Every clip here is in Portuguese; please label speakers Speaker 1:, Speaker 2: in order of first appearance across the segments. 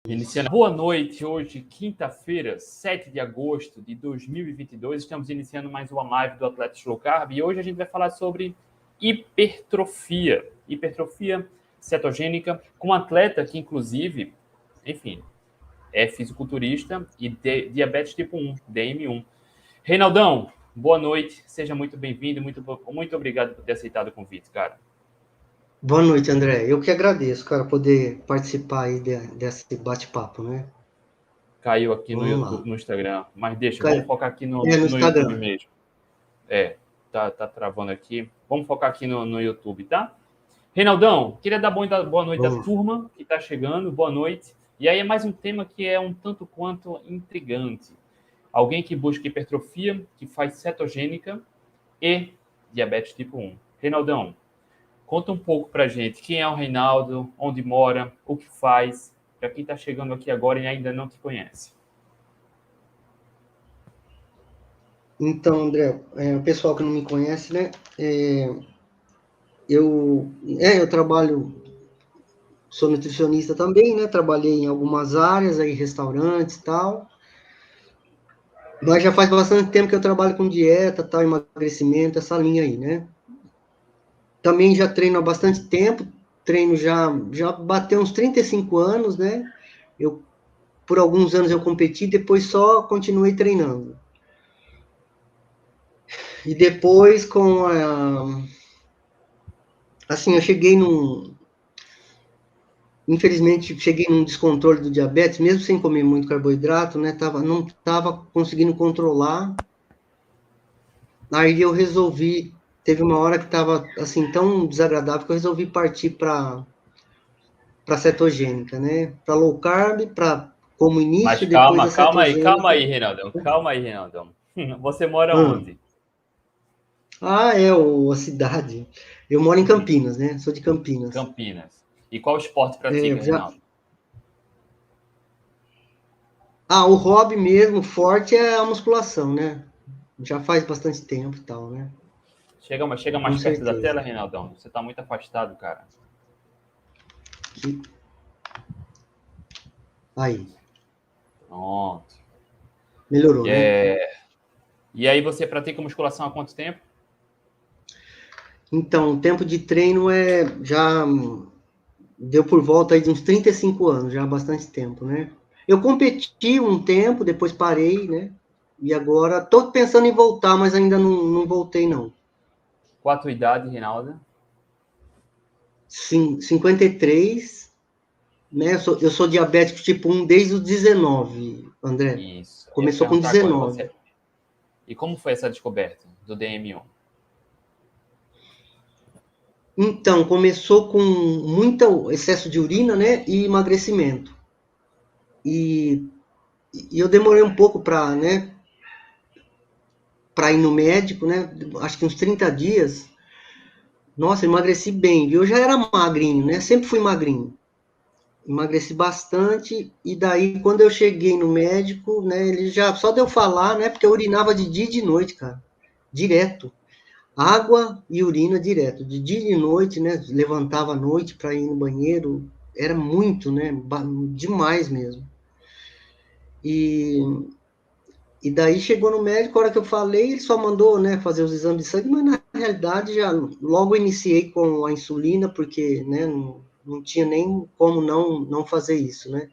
Speaker 1: Iniciando. Boa noite, hoje, quinta-feira, 7 de agosto de 2022. Estamos iniciando mais uma live do Atletas Low Carb e hoje a gente vai falar sobre hipertrofia. Hipertrofia cetogênica com um atleta que, inclusive, enfim, é fisiculturista e diabetes tipo 1, DM1. Reinaldão, boa noite, seja muito bem-vindo, muito obrigado por ter aceitado o convite, cara.
Speaker 2: Boa noite, André. Eu que agradeço, cara, poder participar aí desse bate-papo, né?
Speaker 1: Caiu aqui no
Speaker 2: Vamos
Speaker 1: YouTube,
Speaker 2: lá.
Speaker 1: no Instagram, mas deixa,
Speaker 2: Caiu.
Speaker 1: vamos focar aqui no
Speaker 2: No
Speaker 1: YouTube
Speaker 2: Instagram.
Speaker 1: mesmo. Tá travando aqui. Vamos focar aqui no YouTube, tá? Reinaldão, queria dar boa noite à turma que está chegando, boa noite. E aí é mais um tema que é um tanto quanto intrigante. Alguém que busca hipertrofia, que faz cetogênica e diabetes tipo 1. Reinaldão, conta um pouco pra gente quem é o Reinaldo, onde mora, o que faz, para quem está chegando aqui agora e ainda não te conhece.
Speaker 2: Então, André, o pessoal que não me conhece, né? Eu trabalho, sou nutricionista também, né? Trabalhei em algumas áreas aí, restaurantes e tal. Mas já faz bastante tempo que eu trabalho com dieta, tal, emagrecimento, essa linha aí, né? Também já treino há bastante tempo, treino já bateu uns 35 anos, né? Por alguns anos eu competi, depois só continuei treinando. E depois, assim, eu cheguei infelizmente, cheguei num descontrole do diabetes, mesmo sem comer muito carboidrato, né? Não estava conseguindo controlar. Aí eu resolvi, teve uma hora que estava, assim, tão desagradável que eu resolvi partir para cetogênica, né? Para low carb, como início,
Speaker 1: Mas
Speaker 2: e depois a
Speaker 1: calma
Speaker 2: cetogênica.
Speaker 1: aí, Reinaldão. Calma aí, Reinaldão. Você mora onde?
Speaker 2: A cidade. Eu moro em Campinas, né? Sou de Campinas.
Speaker 1: Campinas. E qual esporte pratica, Reinaldo?
Speaker 2: O hobby mesmo forte é a musculação, né? Já faz bastante tempo e tal, né?
Speaker 1: Chega
Speaker 2: Com
Speaker 1: mais perto da
Speaker 2: certeza.
Speaker 1: tela, Reinaldão. Você tá muito afastado, cara.
Speaker 2: Aí.
Speaker 1: Pronto.
Speaker 2: Melhorou, né?
Speaker 1: E aí você pratica musculação há quanto tempo?
Speaker 2: Então, o tempo de treino já deu por volta aí de uns 35 anos, já há bastante tempo, né? Eu competi um tempo, depois parei, né? E agora tô pensando em voltar, mas ainda não voltei, não.
Speaker 1: Qual a tua idade, Reinaldo?
Speaker 2: 53, né? Eu sou diabético tipo 1 desde os 19, André.
Speaker 1: Isso. Eu ia
Speaker 2: Começou com
Speaker 1: perguntar agora.
Speaker 2: 19.
Speaker 1: E como foi essa descoberta do DM1?
Speaker 2: Então, começou com muito excesso de urina, né? E emagrecimento. E eu demorei um pouco para, né? Para ir no médico, né? Acho que uns 30 dias. Nossa, emagreci bem, viu? Eu já era magrinho, né? Sempre fui magrinho. Emagreci bastante e daí quando eu cheguei no médico, né, ele já só deu falar, né, porque eu urinava de dia e de noite, cara, direto. Água e urina direto, de dia e de noite, né, levantava à noite para ir no banheiro, era muito, né, demais mesmo. E daí chegou no médico, a hora que eu falei, ele só mandou, né, fazer os exames de sangue, mas na realidade já logo iniciei com a insulina, porque, né, não tinha nem como não fazer isso, né.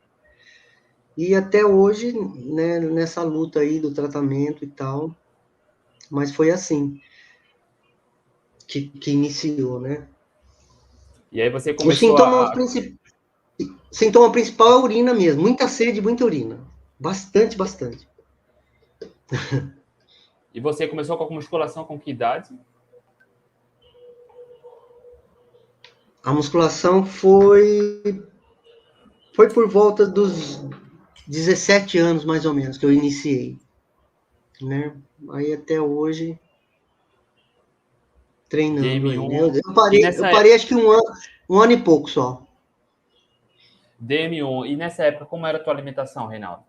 Speaker 2: E até hoje, né, nessa luta aí do tratamento e tal, mas foi assim que iniciou, né.
Speaker 1: E aí você
Speaker 2: O
Speaker 1: começou a...
Speaker 2: sintoma principal é a urina mesmo, muita sede, muita urina. Bastante, bastante.
Speaker 1: E você começou com a musculação com que idade?
Speaker 2: A musculação foi por volta dos 17 anos, mais ou menos, que eu iniciei, né. Aí até hoje, treinando aí, né.
Speaker 1: DM1.
Speaker 2: Eu parei acho que um ano e pouco só.
Speaker 1: DM1. E nessa época, como era a tua alimentação, Reinaldo?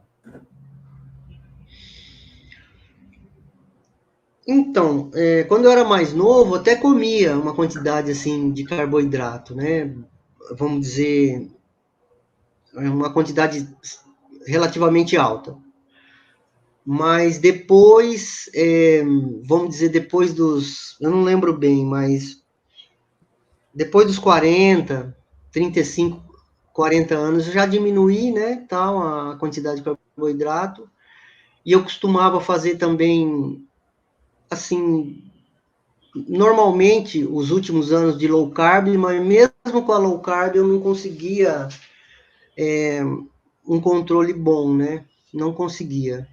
Speaker 2: Então, quando eu era mais novo, até comia uma quantidade assim de carboidrato, né? Vamos dizer, uma quantidade relativamente alta. Mas depois, vamos dizer, depois dos, eu não lembro bem, mas depois dos 40, 35, 40 anos, eu já diminuí, né, tal, a quantidade de carboidrato, e eu costumava fazer também, assim, normalmente, os últimos anos de low carb, mas mesmo com a low carb eu não conseguia um controle bom, né, não conseguia.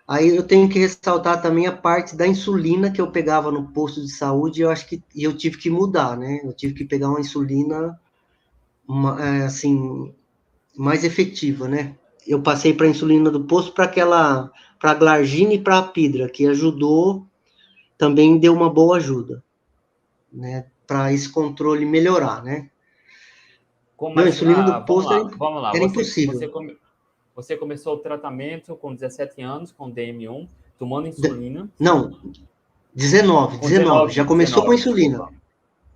Speaker 2: Aí eu tenho que ressaltar também a parte da insulina que eu pegava no posto de saúde, eu acho que eu tive que mudar, né? Eu tive que pegar uma insulina assim mais efetiva, né? Eu passei para a insulina do posto para a glargina e para a pidra, que ajudou, também deu uma boa ajuda, né? Para esse controle melhorar, né? Meu, a
Speaker 1: Mas,
Speaker 2: insulina do
Speaker 1: vamos
Speaker 2: posto
Speaker 1: lá, vamos lá.
Speaker 2: era impossível.
Speaker 1: Você começou o tratamento com 17 anos, com DM1, tomando insulina.
Speaker 2: Não, 19,
Speaker 1: Com
Speaker 2: 19. Já começou com
Speaker 1: 19,
Speaker 2: insulina.
Speaker 1: desculpa.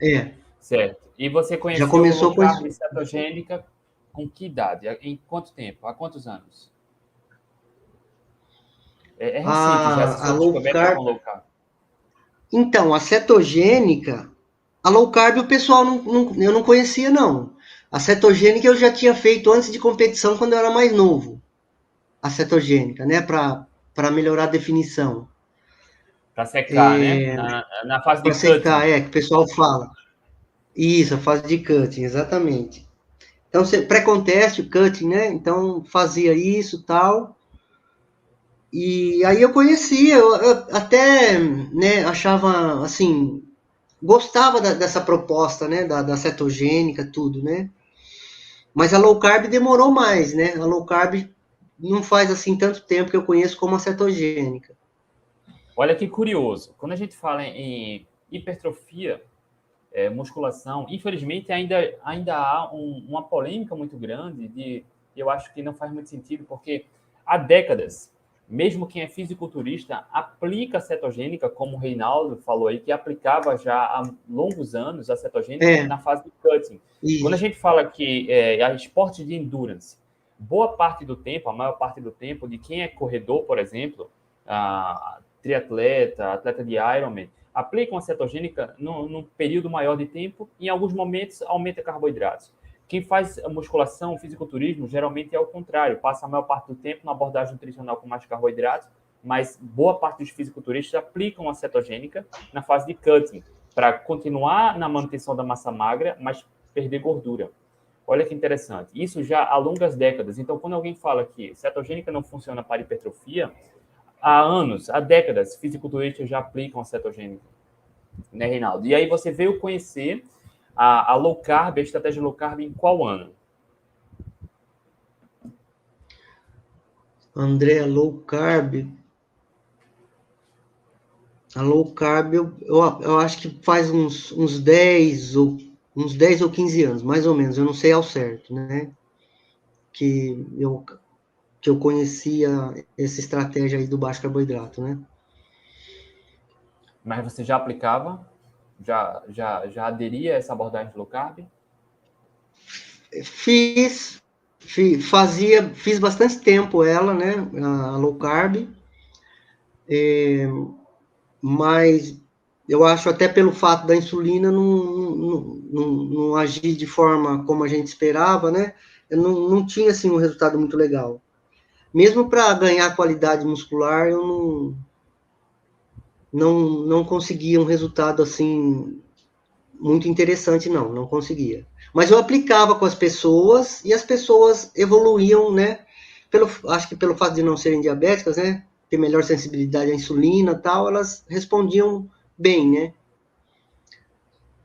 Speaker 2: É,
Speaker 1: Certo. E você
Speaker 2: já
Speaker 1: conheceu o low
Speaker 2: começou com
Speaker 1: carb
Speaker 2: isso.
Speaker 1: cetogênica com que idade? Em quanto tempo? Há quantos anos? É recente já essa
Speaker 2: A
Speaker 1: sua
Speaker 2: low
Speaker 1: descoberta
Speaker 2: carb.
Speaker 1: com low carb.
Speaker 2: Então, a cetogênica, a low carb o pessoal eu não conhecia, não. A cetogênica eu já tinha feito antes de competição, quando eu era mais novo. A cetogênica, né? Para melhorar a definição.
Speaker 1: Para secar, né? Na fase de
Speaker 2: Para secar,
Speaker 1: cutting.
Speaker 2: que o pessoal fala. Isso, a fase de cutting, exatamente. Então, pré-conteste, o cutting, né? Então, fazia isso tal. E aí eu conhecia, eu até né, achava, assim, gostava dessa proposta, né, da cetogênica, tudo, né? Mas a low carb demorou mais, né? A low carb não faz assim tanto tempo que eu conheço como a cetogênica.
Speaker 1: Olha que curioso. Quando a gente fala em hipertrofia, musculação, infelizmente ainda há uma polêmica muito grande eu acho que não faz muito sentido, porque há décadas, mesmo quem é fisiculturista aplica a cetogênica, como o Reinaldo falou aí, que aplicava já há longos anos a cetogênica
Speaker 2: É,
Speaker 1: na fase de cutting. Quando a
Speaker 2: isso.
Speaker 1: gente fala que é esporte de endurance, boa parte do tempo, a maior parte do tempo, de quem é corredor, por exemplo, triatleta, atleta de Ironman, aplicam a cetogênica num período maior de tempo e em alguns momentos aumenta carboidratos. Quem faz musculação, fisiculturismo, geralmente é o contrário, passa a maior parte do tempo na abordagem nutricional com mais carboidratos, mas boa parte dos fisiculturistas aplicam a cetogênica na fase de cutting, para continuar na manutenção da massa magra, mas perder gordura. Olha que interessante. Isso já há longas décadas. Então, quando alguém fala que cetogênica não funciona para hipertrofia, há anos, há décadas, fisiculturistas já aplicam a cetogênica, né, Reinaldo? E aí você veio conhecer a low carb, a estratégia low carb em qual ano?
Speaker 2: André, low carb. A low carb, eu acho que faz uns 10 ou 15 anos, mais ou menos, eu não sei ao certo, né? Que eu, que eu conhecia essa estratégia aí do baixo carboidrato, né?
Speaker 1: Mas você já aplicava? Já aderia a essa abordagem de low carb?
Speaker 2: Fiz bastante tempo ela, né? A low carb, mas eu acho até pelo fato da insulina não agir de forma como a gente esperava, né? Eu não tinha assim um resultado muito legal. Mesmo para ganhar qualidade muscular, eu não conseguia um resultado assim muito interessante, não conseguia. Mas eu aplicava com as pessoas e as pessoas evoluíam, né? Acho que pelo fato de não serem diabéticas, né? Ter melhor sensibilidade à insulina e tal, elas respondiam bem, né?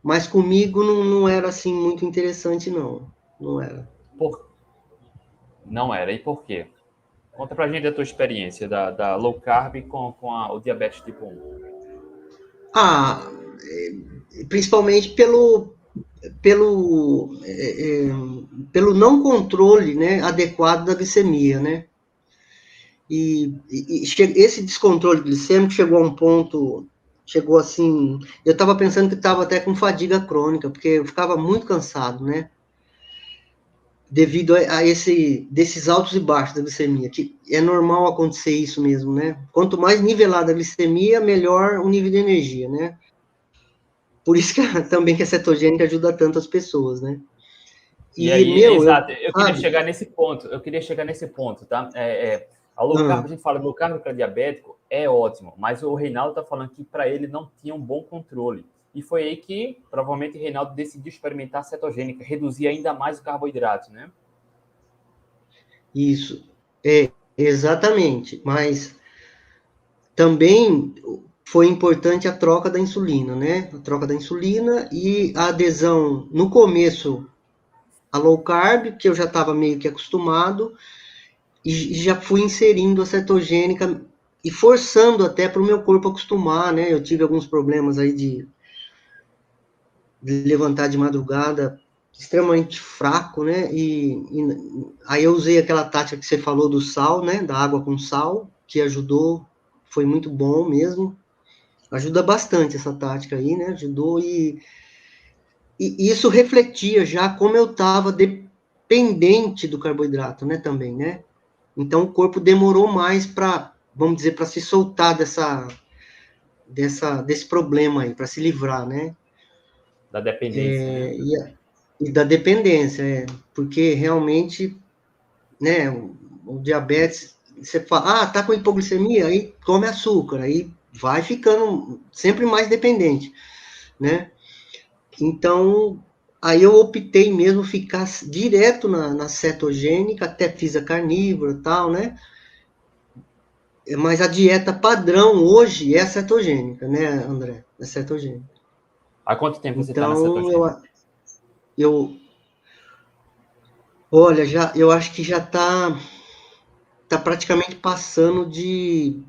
Speaker 2: Mas comigo não era assim muito interessante, não. Não era.
Speaker 1: Por... Não era. E por quê? Conta pra gente a tua experiência da low carb com o diabetes tipo 1.
Speaker 2: Ah, principalmente pelo não controle, né, adequado da glicemia, né? Esse descontrole glicêmico chegou a um ponto, chegou assim, eu estava pensando que estava até com fadiga crônica, porque eu ficava muito cansado, né? devido desses altos e baixos da glicemia, que é normal acontecer isso mesmo, né? Quanto mais nivelada a glicemia, melhor o nível de energia, né? Por isso que também que a cetogênica ajuda tanto as pessoas, né?
Speaker 1: E
Speaker 2: E,
Speaker 1: aí,
Speaker 2: meu,
Speaker 1: exato, eu queria
Speaker 2: sabe?
Speaker 1: chegar nesse ponto, tá? A low carb, a gente fala, low carb para diabético é ótimo, mas o Reinaldo está falando que para ele não tinha um bom controle. E foi aí que, provavelmente, o Reinaldo decidiu experimentar a cetogênica, reduzir ainda mais o carboidrato, né?
Speaker 2: Isso, exatamente, mas também foi importante a troca da insulina, né? A troca da insulina e a adesão, no começo, a low carb, que eu já estava meio que acostumado, e já fui inserindo a cetogênica e forçando até para o meu corpo acostumar, né? Eu tive alguns problemas aí de levantar de madrugada extremamente fraco, né? Aí eu usei aquela tática que você falou do sal, né? Da água com sal, que ajudou, foi muito bom mesmo. Ajuda bastante essa tática aí, né? Ajudou e isso refletia já como eu estava dependente do carboidrato, né? Também, né? Então o corpo demorou mais para, vamos dizer, para se soltar desse problema aí, para se livrar, né?
Speaker 1: Da dependência, né?
Speaker 2: E da dependência, porque realmente, né, o diabetes, você fala, tá com hipoglicemia, aí come açúcar, aí vai ficando sempre mais dependente, né? Então, aí eu optei mesmo ficar direto na cetogênica, até fiz a carnívora e tal, né? Mas a dieta padrão hoje é a cetogênica, né, André? É cetogênica.
Speaker 1: Há quanto tempo você está na
Speaker 2: Então,
Speaker 1: cetogênica?
Speaker 2: eu olha, eu acho que já tá praticamente passando de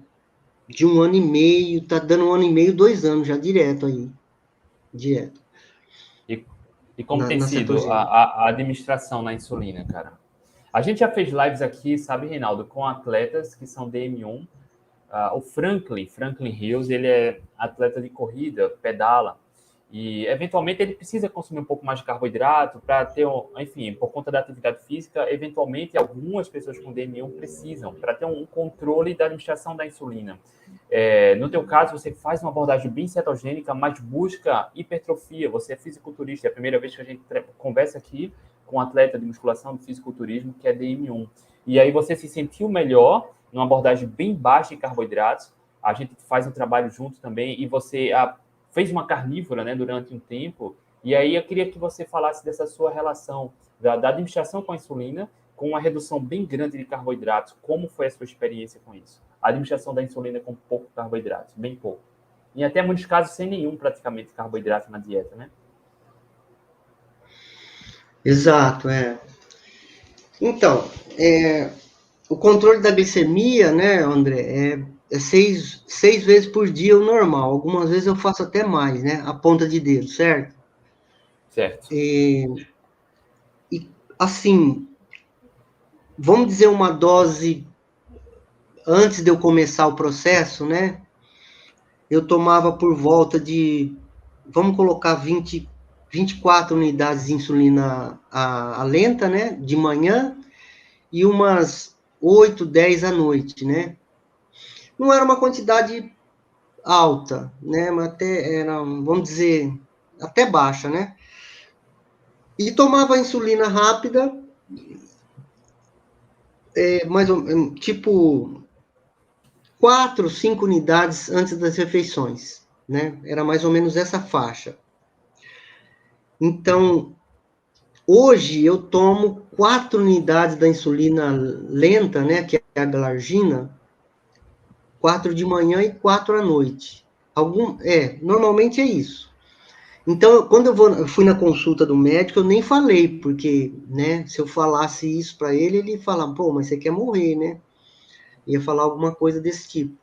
Speaker 2: um ano e meio, tá dando um ano e meio, 2 anos já direto aí, direto,
Speaker 1: E, e como tem
Speaker 2: na
Speaker 1: sido
Speaker 2: cetogênica.
Speaker 1: a administração na insulina, cara? A gente já fez lives aqui, sabe, Reinaldo, com atletas que são DM1. O Franklin Hills, ele é atleta de corrida, pedala, e eventualmente ele precisa consumir um pouco mais de carboidrato para ter, enfim, por conta da atividade física, eventualmente algumas pessoas com DM1 precisam, para ter um controle da administração da insulina. No teu caso, você faz uma abordagem bem cetogênica, mas busca hipertrofia, você é fisiculturista, é a primeira vez que a gente conversa aqui com um atleta de musculação, de fisiculturismo, que é DM1. E aí você se sentiu melhor numa abordagem bem baixa em carboidratos. A gente faz um trabalho junto também e você fez uma carnívora, né, durante um tempo. E aí eu queria que você falasse dessa sua relação da administração com a insulina, com uma redução bem grande de carboidratos. Como foi a sua experiência com isso? A administração da insulina com pouco carboidrato, bem pouco. E até muitos casos sem nenhum praticamente carboidrato na dieta, né?
Speaker 2: Exato, Então, o controle da glicemia, né, André, é seis vezes por dia o normal. Algumas vezes eu faço até mais, né, a ponta de dedo, certo?
Speaker 1: Certo.
Speaker 2: E assim, vamos dizer uma dose antes de eu começar o processo, né? Eu tomava por volta de, vamos colocar 24 unidades de insulina a lenta, né? De manhã e umas 8, 10 à noite, né? Não era uma quantidade alta, né? Mas até era, vamos dizer, até baixa, né? E tomava insulina rápida, mais ou menos, tipo 4, 5 unidades antes das refeições, né? Era mais ou menos essa faixa. Então, hoje eu tomo 4 unidades da insulina lenta, né? Que é a glargina, 4 de manhã e 4 à noite. Normalmente é isso. Então, quando eu fui na consulta do médico, eu nem falei, porque, né, se eu falasse isso para ele, ele ia falar, pô, mas você quer morrer, né? Ia falar alguma coisa desse tipo.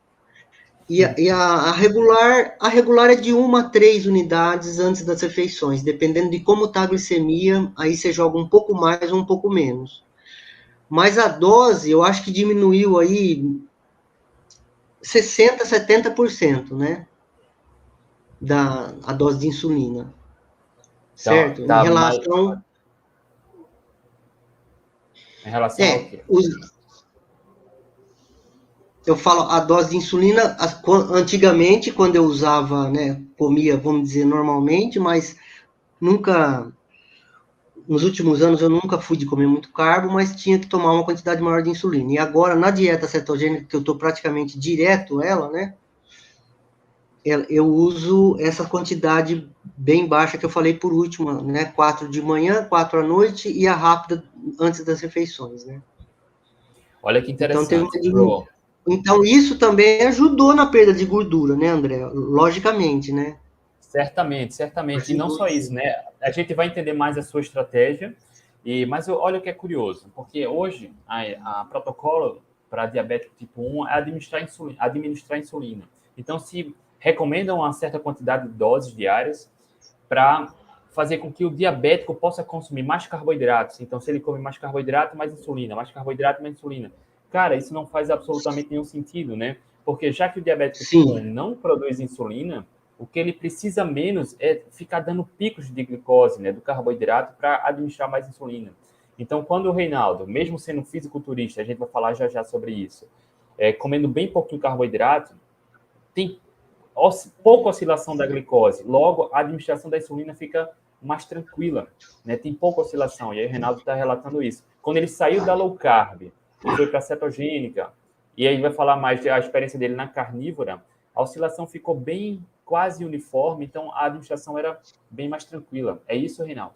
Speaker 2: A regular é de 1 a 3 unidades antes das refeições, dependendo de como está a glicemia, aí você joga um pouco mais ou um pouco menos. Mas a dose, eu acho que diminuiu aí 60, 70%, né? A dose de insulina,
Speaker 1: Então,
Speaker 2: certo? Em
Speaker 1: tá mais,
Speaker 2: relação
Speaker 1: Em relação ao quê?
Speaker 2: Eu falo a dose de insulina, antigamente, quando eu usava, né, comia, vamos dizer, normalmente, mas nunca, nos últimos anos eu nunca fui de comer muito carbo, mas tinha que tomar uma quantidade maior de insulina. E agora, na dieta cetogênica, que eu estou praticamente direto ela, né, eu uso essa quantidade bem baixa que eu falei por último, né, 4 de manhã, 4 à noite e a rápida antes das refeições, né.
Speaker 1: Olha que
Speaker 2: Então, teve
Speaker 1: interessante,
Speaker 2: uma.
Speaker 1: bro.
Speaker 2: Então, isso também ajudou na perda de gordura, né, André? Logicamente, né?
Speaker 1: Certamente, certamente. E não
Speaker 2: Ajudou
Speaker 1: só isso,
Speaker 2: sim.
Speaker 1: né? A gente vai entender mais a sua estratégia. Mas olha o que é curioso, porque hoje a protocolo para diabético tipo 1 é administrar insulina. Então, se recomendam uma certa quantidade de doses diárias para fazer com que o diabético possa consumir mais carboidratos. Então, se ele come mais carboidrato, mais insulina, mais carboidrato, mais insulina. Cara, isso não faz absolutamente nenhum sentido, né? Porque já que o diabético tipo 1
Speaker 2: Sim,
Speaker 1: não produz insulina, o que ele precisa menos é ficar dando picos de glicose, né, do carboidrato para administrar mais insulina. Então, quando o Reinaldo, mesmo sendo um fisiculturista, a gente vai falar já já sobre isso, comendo bem pouquinho carboidrato, tem pouca oscilação da glicose. Logo, a administração da insulina fica mais tranquila, né? Tem pouca oscilação. E aí o Reinaldo está relatando isso. Quando ele saiu da low carb e foi para a cetogênica, e aí vai falar mais da experiência dele na carnívora, a oscilação ficou bem quase uniforme, então a administração era bem mais tranquila. É isso, Reinaldo?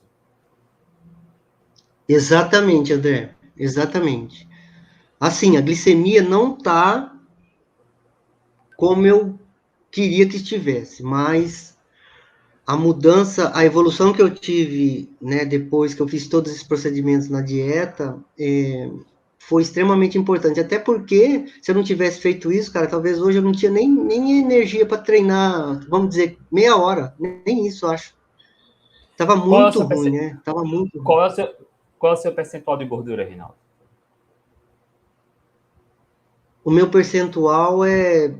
Speaker 2: exatamente, André. Exatamente. Assim, a glicemia não tá como eu queria que estivesse, mas a mudança, a evolução que eu tive, né, depois que eu fiz todos esses procedimentos na dieta, foi extremamente importante. Até porque, se eu não tivesse feito isso, cara, talvez hoje eu não tinha nem energia para treinar, vamos dizer, meia hora. Nem isso, eu acho. Tava
Speaker 1: Qual é o
Speaker 2: muito
Speaker 1: seu,
Speaker 2: ruim, né? Tava muito ruim.
Speaker 1: qual é o seu, qual é o seu percentual de gordura, Reinaldo?
Speaker 2: O meu percentual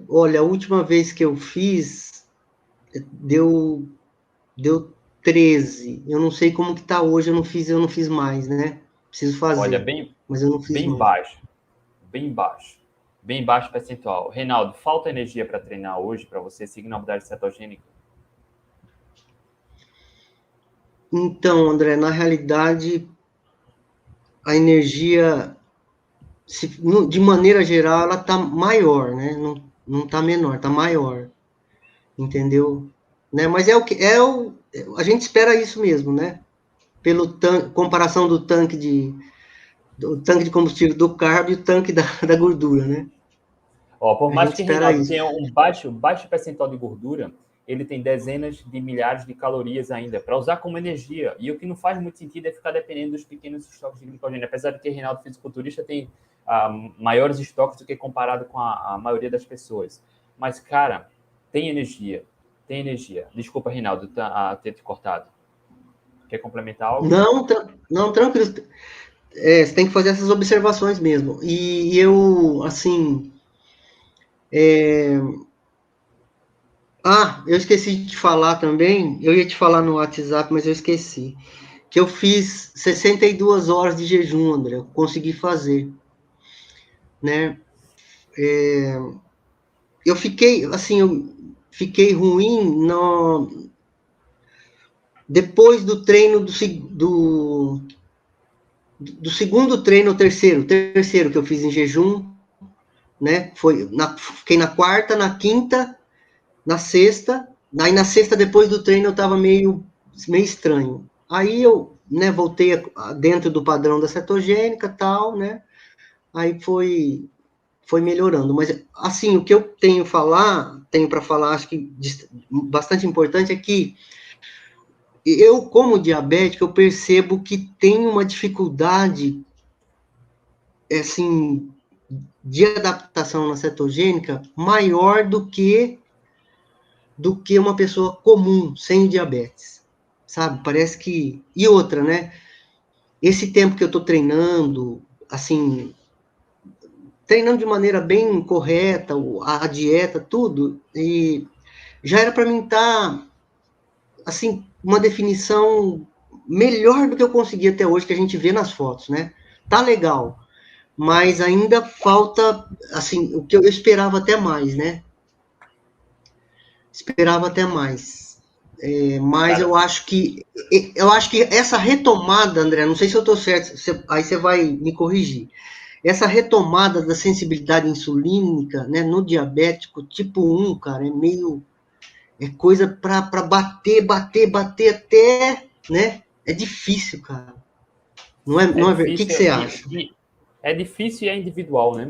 Speaker 2: olha, a última vez que eu fiz, deu, deu 13. Eu não sei como que tá hoje, eu não fiz mais, né? Preciso
Speaker 1: Olha,
Speaker 2: fazer,
Speaker 1: bem,
Speaker 2: mas eu não fiz
Speaker 1: bem
Speaker 2: mais.
Speaker 1: baixo, bem baixo. Bem baixo percentual. Reinaldo, falta energia para treinar hoje, para você seguir na abordagem cetogênica?
Speaker 2: Então, André, na realidade, a energia, de maneira geral, ela tá maior, né? Não tá menor, tá maior, entendeu? Né? Mas a gente espera isso mesmo, né? Pelo comparação do tanque de combustível do carbo e o tanque da gordura, né?
Speaker 1: Ó, por
Speaker 2: A
Speaker 1: mais
Speaker 2: gente
Speaker 1: que
Speaker 2: espera
Speaker 1: Reinaldo
Speaker 2: isso.
Speaker 1: tenha um baixo percentual de gordura, ele tem dezenas de milhares de calorias ainda para usar como energia. E o que não faz muito sentido é ficar dependendo dos pequenos estoques de glicogênio. Apesar de que Reinaldo, fisiculturista, tem maiores estoques do que comparado com a maioria das pessoas. Mas, cara, tem energia. Tem energia. Desculpa, Reinaldo, ter te cortado. Quer complementar algo?
Speaker 2: Não, tranquilo. Você tem que fazer essas observações mesmo. E eu, assim. Eu esqueci de te falar também. Eu ia te falar no WhatsApp, mas eu esqueci. Que eu fiz 62 horas de jejum, André. Eu consegui fazer, né? Eu fiquei, assim, eu fiquei ruim depois do treino do segundo treino, terceiro que eu fiz em jejum, né? Fiquei na quarta, na quinta, na sexta. Aí na sexta, depois do treino, eu tava meio estranho. Aí eu, né, voltei dentro do padrão da cetogênica e tal, né? Aí foi melhorando. Mas, assim, o que eu tenho para falar, acho que bastante importante, é que eu, como diabético, eu percebo que tem uma dificuldade, assim, de adaptação na cetogênica maior do que uma pessoa comum, sem diabetes, sabe? Parece que... E outra, né? Esse tempo que eu tô treinando, assim, treinando de maneira bem correta, a dieta, tudo, e já era para mim estar, assim, uma definição melhor do que eu consegui até hoje, que a gente vê nas fotos, né? tá legal, mas ainda falta, assim, o que eu esperava até mais, né? Esperava até mais. Mas
Speaker 1: Cara,
Speaker 2: eu acho que essa retomada, André, não sei se eu estou certo, aí você vai me corrigir. Essa retomada da sensibilidade insulínica, né, no diabético tipo 1, cara, é coisa para bater, bater, bater até, né? É difícil, cara.
Speaker 1: é
Speaker 2: Não é verdade. O que, que
Speaker 1: difícil
Speaker 2: você acha?
Speaker 1: é difícil e é individual, né?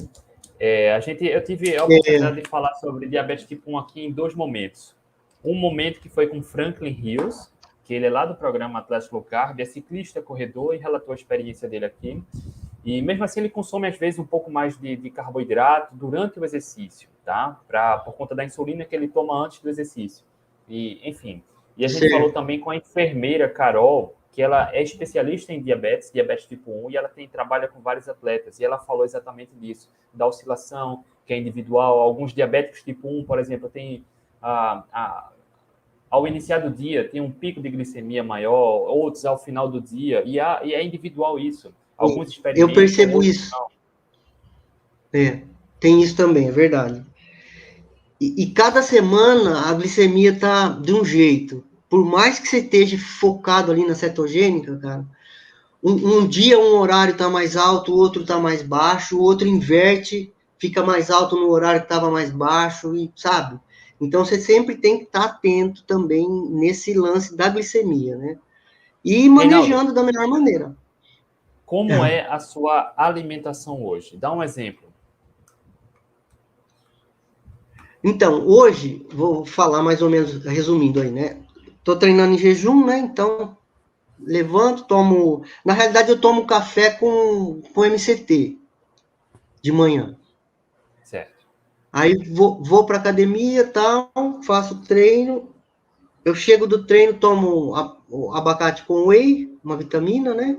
Speaker 1: Eu tive a
Speaker 2: É,
Speaker 1: oportunidade de falar sobre diabetes tipo 1 aqui em dois momentos. Um momento que foi com Franklin Hills, que ele é lá do programa Atlético Low Carb, é ciclista, corredor e relatou a experiência dele aqui. E mesmo assim ele consome às vezes um pouco mais de carboidrato durante o exercício, tá? Por conta da insulina que ele toma antes do exercício. E, enfim. E a gente falou
Speaker 2: certo.
Speaker 1: também com a enfermeira Carol, que ela é especialista em diabetes tipo 1, e ela trabalha com vários atletas. E ela falou exatamente disso, da oscilação, que é individual. Alguns diabéticos tipo 1, por exemplo, tem ao iniciar do dia tem um pico de glicemia maior, outros ao final do dia, e é individual isso. Alguns
Speaker 2: Eu
Speaker 1: experimentam,
Speaker 2: percebo
Speaker 1: outros
Speaker 2: isso.
Speaker 1: não.
Speaker 2: Tem isso também, é verdade. E cada semana a glicemia tá de um jeito. Por mais que você esteja focado ali na cetogênica, cara, um dia um horário tá mais alto, o outro tá mais baixo, o outro inverte, fica mais alto no horário que estava mais baixo, e sabe? Então você sempre tem que estar atento também nesse lance da glicemia, né? E
Speaker 1: Reinaldo,
Speaker 2: manejando da melhor maneira.
Speaker 1: como é a sua alimentação hoje? Dá um exemplo.
Speaker 2: Então, hoje, vou falar mais ou menos, resumindo aí, né? Tô treinando em jejum, né? Então, levanto, tomo. Na realidade, eu tomo café com MCT de manhã.
Speaker 1: Certo.
Speaker 2: Aí vou para academia, tal, faço treino. Eu chego do treino, tomo o abacate com whey, uma vitamina, né?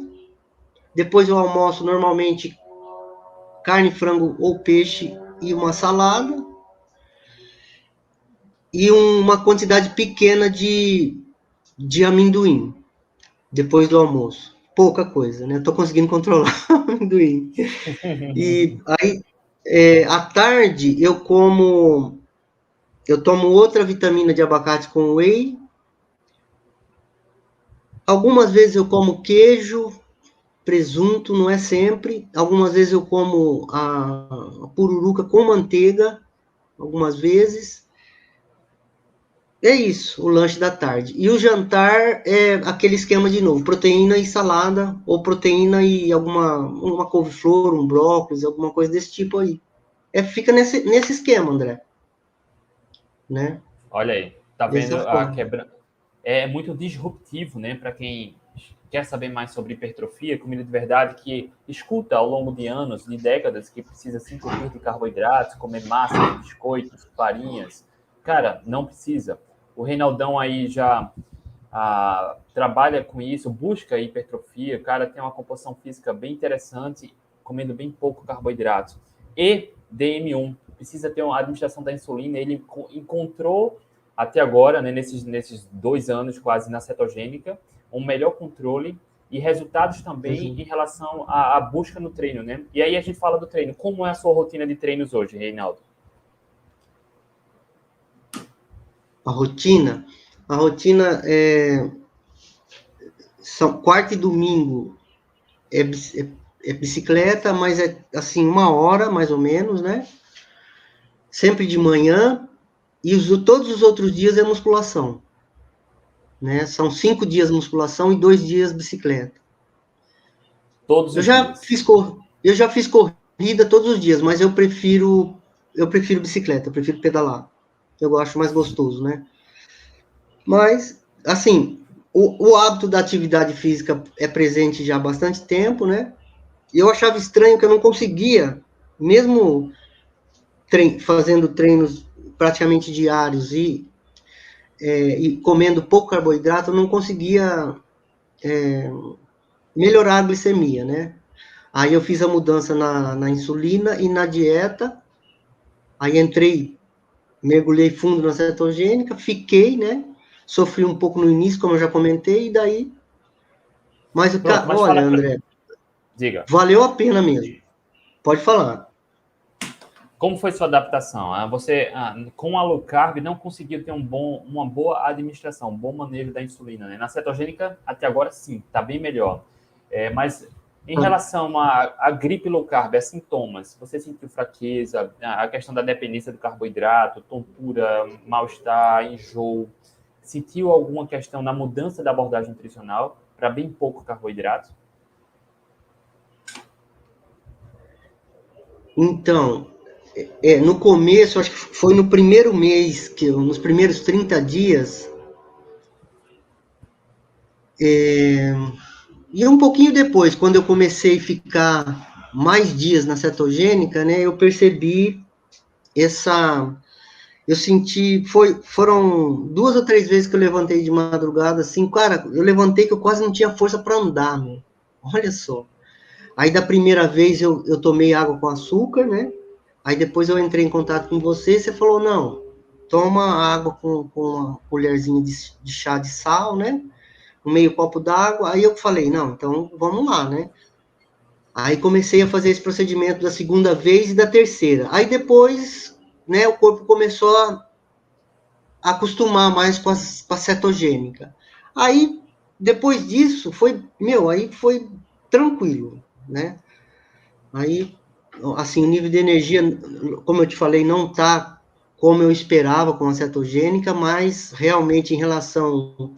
Speaker 2: Depois eu almoço normalmente carne, frango ou peixe e uma salada. E uma quantidade pequena de amendoim depois do almoço. Pouca coisa, né? Tô conseguindo controlar o amendoim. E aí, à tarde, eu tomo outra vitamina de abacate com whey. Algumas vezes eu como queijo, presunto, não é sempre. Algumas vezes eu como a pururuca com manteiga, algumas vezes. É isso, o lanche da tarde. E o jantar é aquele esquema de novo, proteína e salada, ou proteína e uma couve-flor, um brócolis, alguma coisa desse tipo aí. Fica nesse esquema, André, né?
Speaker 1: Olha aí, tá vendo
Speaker 2: Dessa
Speaker 1: a
Speaker 2: forma.
Speaker 1: quebra? É muito disruptivo, né, para quem quer saber mais sobre hipertrofia, comida de verdade, que escuta ao longo de anos, de décadas, que precisa se entupir de carboidratos, comer massas, biscoitos, farinhas. Cara, não precisa. O Reinaldão aí já trabalha com isso, busca hipertrofia, o cara tem uma composição física bem interessante, comendo bem pouco carboidrato. E DM1, precisa ter uma administração da insulina, ele encontrou até agora, né, nesses 2 anos quase na cetogênica, um melhor controle e resultados também em relação à busca no treino, né? E aí a gente fala do treino. Como é a sua rotina de treinos hoje, Reinaldo?
Speaker 2: A rotina, a rotina são quarta e domingo é bicicleta, mas é assim, 1 hora mais ou menos, né? Sempre de manhã, e todos os outros dias é musculação, né? São 5 dias musculação e 2 dias bicicleta.
Speaker 1: Todos
Speaker 2: Eu
Speaker 1: os
Speaker 2: já
Speaker 1: dias.
Speaker 2: fiz, eu já fiz corrida todos os dias, mas eu prefiro bicicleta, eu prefiro pedalar. Eu acho mais gostoso, né? Mas, assim, o hábito da atividade física é presente já há bastante tempo, né? E eu achava estranho que eu não conseguia, mesmo fazendo treinos praticamente diários e comendo pouco carboidrato, eu não conseguia melhorar a glicemia, né? Aí eu fiz a mudança na insulina e na dieta, aí mergulhei fundo na cetogênica, fiquei, né? Sofri um pouco no início, como eu já comentei, e daí. Mas,
Speaker 1: Pronto, mas
Speaker 2: olha,
Speaker 1: fala.
Speaker 2: André,
Speaker 1: Diga.
Speaker 2: Valeu a pena mesmo. Pode falar.
Speaker 1: Como foi sua adaptação? Você, com a low carb, não conseguiu ter uma boa administração, um bom manejo da insulina, né? Na cetogênica, até agora, sim, está bem melhor. Mas em relação à gripe low carb, a sintomas, você sentiu fraqueza, a questão da dependência do carboidrato, tontura, mal-estar, enjoo, sentiu alguma questão na mudança da abordagem nutricional para bem pouco carboidrato?
Speaker 2: Então, no começo, acho que foi no primeiro mês, nos primeiros 30 dias, e um pouquinho depois, quando eu comecei a ficar mais dias na cetogênica, né, eu percebi eu senti, foram 2 ou 3 vezes que eu levantei de madrugada, assim, cara, eu levantei que eu quase não tinha força para andar, meu. Olha só. Aí da primeira vez eu tomei água com açúcar, né? Aí depois eu entrei em contato com você falou, não, toma água com uma colherzinha de chá de sal, né? Um meio copo d'água. Aí eu falei, não, então vamos lá, né? Aí comecei a fazer esse procedimento da segunda vez e da terceira. Aí depois, né, o corpo começou a acostumar mais com a cetogênica. Aí, depois disso, aí foi tranquilo, né? Aí, assim, o nível de energia, como eu te falei, não tá como eu esperava com a cetogênica, mas realmente em relação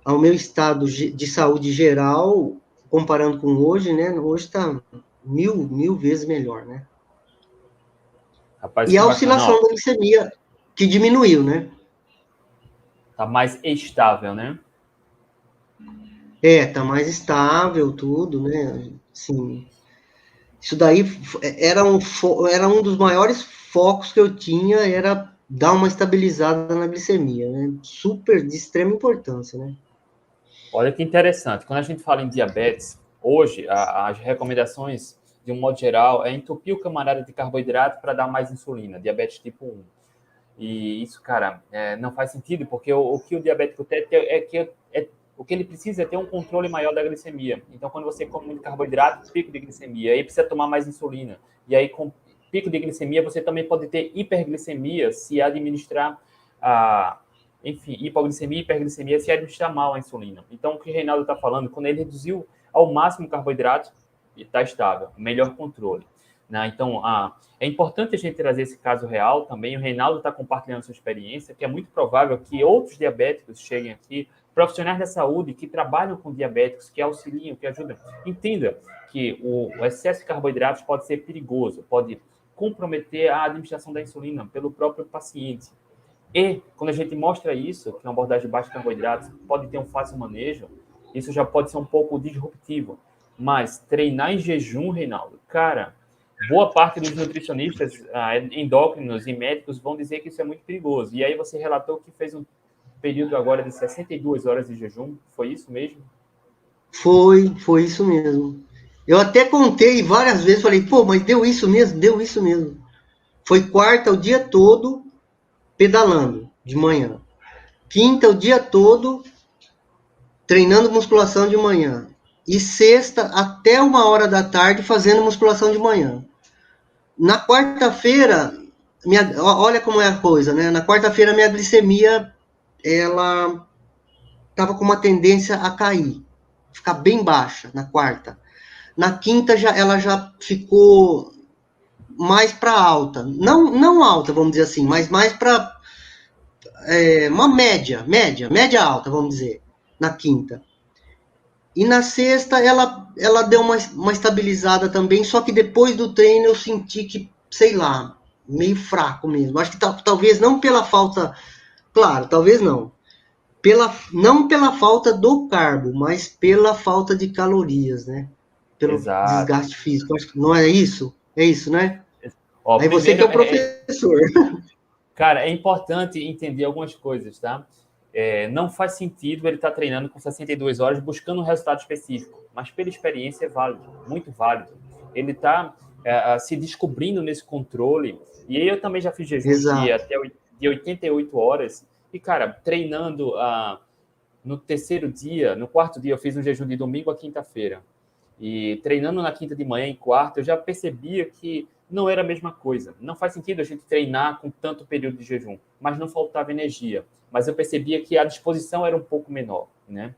Speaker 2: ao meu estado de saúde geral, comparando com hoje, né? Hoje está mil vezes melhor, né?
Speaker 1: Rapaz,
Speaker 2: E
Speaker 1: que
Speaker 2: a
Speaker 1: bacana,
Speaker 2: oscilação
Speaker 1: ó.
Speaker 2: da glicemia, que diminuiu, né?
Speaker 1: Tá mais estável, né?
Speaker 2: Tá mais estável tudo, né? Assim, isso daí era um dos maiores focos que eu tinha, era dar uma estabilizada na glicemia, né? Super de extrema importância, né?
Speaker 1: Olha que interessante. Quando a gente fala em diabetes, hoje as recomendações, de um modo geral, é entupir o camarada de carboidrato para dar mais insulina, diabetes tipo 1. E isso, cara, não faz sentido, porque o que o diabético tem o que ele precisa é ter um controle maior da glicemia. Então, quando você come muito carboidrato, pico de glicemia, aí precisa tomar mais insulina. E aí, com pico de glicemia, você também pode ter hiperglicemia se administrar enfim, hipoglicemia e hiperglicemia se administrar mal a insulina. Então, o que o Reinaldo está falando, quando ele reduziu ao máximo o carboidrato, está estável, melhor controle. Né? Então, é importante a gente trazer esse caso real também. O Reinaldo está compartilhando sua experiência, que é muito provável que outros diabéticos cheguem aqui, profissionais da saúde que trabalham com diabéticos, que auxiliam, que ajudam. Entenda que o excesso de carboidratos pode ser perigoso, pode comprometer a administração da insulina pelo próprio paciente. E, quando a gente mostra isso, que uma abordagem de baixo carboidratos pode ter um fácil manejo, isso já pode ser um pouco disruptivo. Mas treinar em jejum, Reinaldo, cara, boa parte dos nutricionistas, endócrinos e médicos vão dizer que isso é muito perigoso. E aí você relatou que fez um período agora de 62 horas de jejum, foi isso mesmo?
Speaker 2: Foi isso mesmo. Eu até contei várias vezes, falei, pô, mas deu isso mesmo? Deu isso mesmo. Foi quarta o dia todo pedalando de manhã. Quinta o dia todo treinando musculação de manhã. E sexta até 1 hora da tarde fazendo musculação de manhã. Na quarta-feira, olha como é a coisa, né? Na quarta-feira minha glicemia ela estava com uma tendência a cair, ficar bem baixa na quarta. Na quinta ela já ficou mais para alta, não alta, vamos dizer assim, mas mais para uma média alta, vamos dizer, na quinta. E na sexta ela deu uma estabilizada também, só que depois do treino eu senti que, sei lá, meio fraco mesmo. Acho que talvez não pela falta, claro, talvez não. Não pela falta do carbo, mas pela falta de calorias, né? Pelo
Speaker 1: Exato.
Speaker 2: desgaste físico. Acho que não é isso? É isso, né?
Speaker 1: Ó,
Speaker 2: Aí você que
Speaker 1: primeiro,
Speaker 2: é o professor.
Speaker 1: cara, é importante entender algumas coisas, tá? Não faz sentido ele estar treinando com 62 horas buscando um resultado específico, mas pela experiência é válido, muito válido. Ele está se descobrindo nesse controle, e aí eu também já fiz jejuns
Speaker 2: Exato.
Speaker 1: de 88 horas, e, cara, treinando no terceiro dia, no quarto dia, eu fiz um jejum de domingo a quinta-feira. E treinando na quinta de manhã e quarta, eu já percebia que não era a mesma coisa. Não faz sentido a gente treinar com tanto período de jejum, mas não faltava energia. Mas eu percebia que a disposição era um pouco menor, né?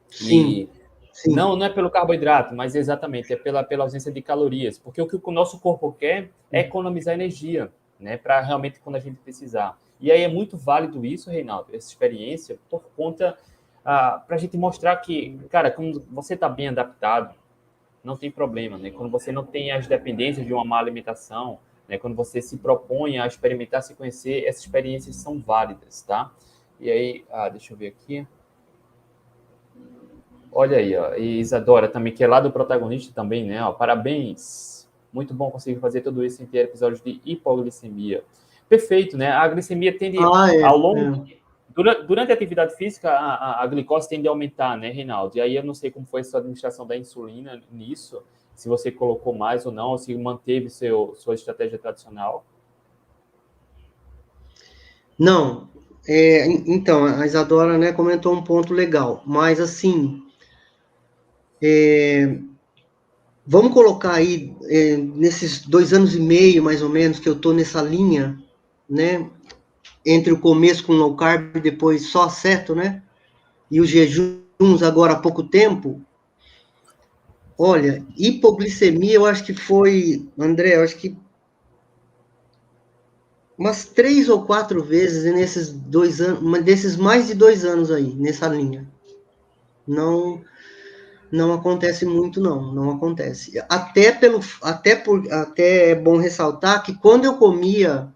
Speaker 2: Sim,
Speaker 1: E
Speaker 2: sim.
Speaker 1: não é pelo carboidrato, mas exatamente é pela ausência de calorias, porque o que o nosso corpo quer é economizar energia, né, para realmente quando a gente precisar. E aí é muito válido isso, Reinaldo, essa experiência, por conta para a gente mostrar que, cara, quando você está bem adaptado, não tem problema, né? Quando você não tem as dependências de uma má alimentação, né? Quando você se propõe a experimentar, se conhecer, essas experiências são válidas, tá? E aí, deixa eu ver aqui. Olha aí, ó. E Isadora também, que é lá do protagonista também, né? Ó, parabéns. Muito bom conseguir fazer tudo isso em ter episódios de hipoglicemia. Perfeito, né? A glicemia tende,
Speaker 2: Ah, é,
Speaker 1: ao longo...
Speaker 2: é.
Speaker 1: Durante a atividade física, a glicose tende a aumentar, né, Reinaldo? E aí eu não sei como foi a sua administração da insulina nisso, se você colocou mais ou não, ou se manteve sua estratégia tradicional.
Speaker 2: Não, então, a Isadora, né, comentou um ponto legal, mas assim, vamos colocar aí, nesses 2 anos e meio, mais ou menos, que eu tô nessa linha, né, entre o começo com low carb e depois só ceto, né, e os jejuns agora há pouco tempo, olha, hipoglicemia eu acho que foi, André, eu acho que umas 3 ou 4 vezes nesses 2 anos, desses mais de 2 anos aí, nessa linha. Não, não acontece muito, não, não acontece. Até é bom ressaltar que quando eu comia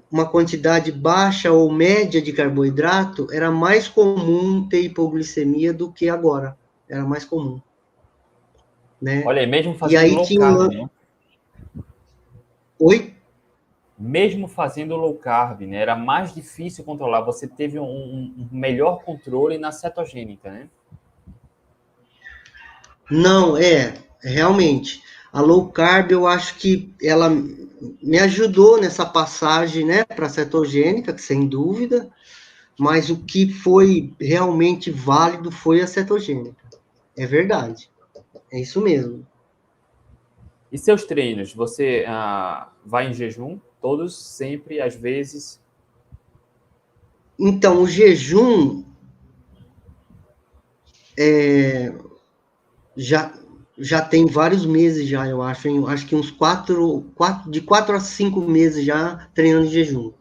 Speaker 2: uma quantidade baixa ou média de carboidrato, era mais comum ter hipoglicemia do que agora. Era mais comum, né?
Speaker 1: Olha aí, mesmo
Speaker 2: E
Speaker 1: fazendo
Speaker 2: aí
Speaker 1: low
Speaker 2: tinha
Speaker 1: carb, né?
Speaker 2: Oi?
Speaker 1: Mesmo fazendo low carb, né? Era mais difícil controlar. Você teve um melhor controle na cetogênica, né?
Speaker 2: Não, realmente. A low carb, eu acho que ela me ajudou nessa passagem, né, para cetogênica, que sem dúvida, mas o que foi realmente válido foi a cetogênica. É verdade. É isso mesmo.
Speaker 1: E seus treinos? Você vai em jejum? Todos, sempre, às vezes?
Speaker 2: Então, o jejum já, já tem vários meses já, eu acho. Eu acho que uns de 4 a 5 meses já treinando em jejum.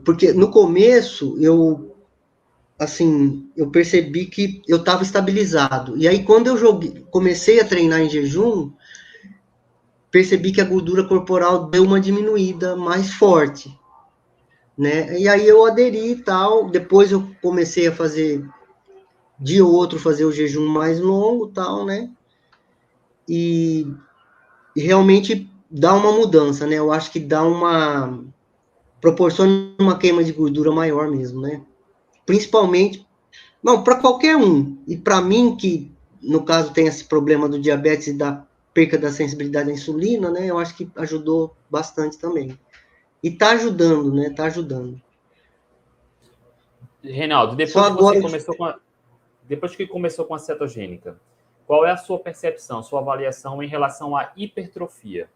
Speaker 2: Porque no começo eu percebi que eu estava estabilizado. E aí, quando comecei a treinar em jejum, percebi que a gordura corporal deu uma diminuída mais forte, né? E aí eu aderi e tal. Depois eu comecei a fazer o jejum mais longo, tal, né? E, e realmente dá uma mudança, né? Eu acho que proporciona uma queima de gordura maior mesmo, né? Principalmente, não, para qualquer um. E para mim, que no caso tem esse problema do diabetes e da perca da sensibilidade à insulina, né? Eu acho que ajudou bastante também. E tá ajudando, né? Tá ajudando.
Speaker 1: Reinaldo,
Speaker 2: Só agora.
Speaker 1: depois que começou com a cetogênica, qual é a sua percepção, sua avaliação em relação à hipertrofia?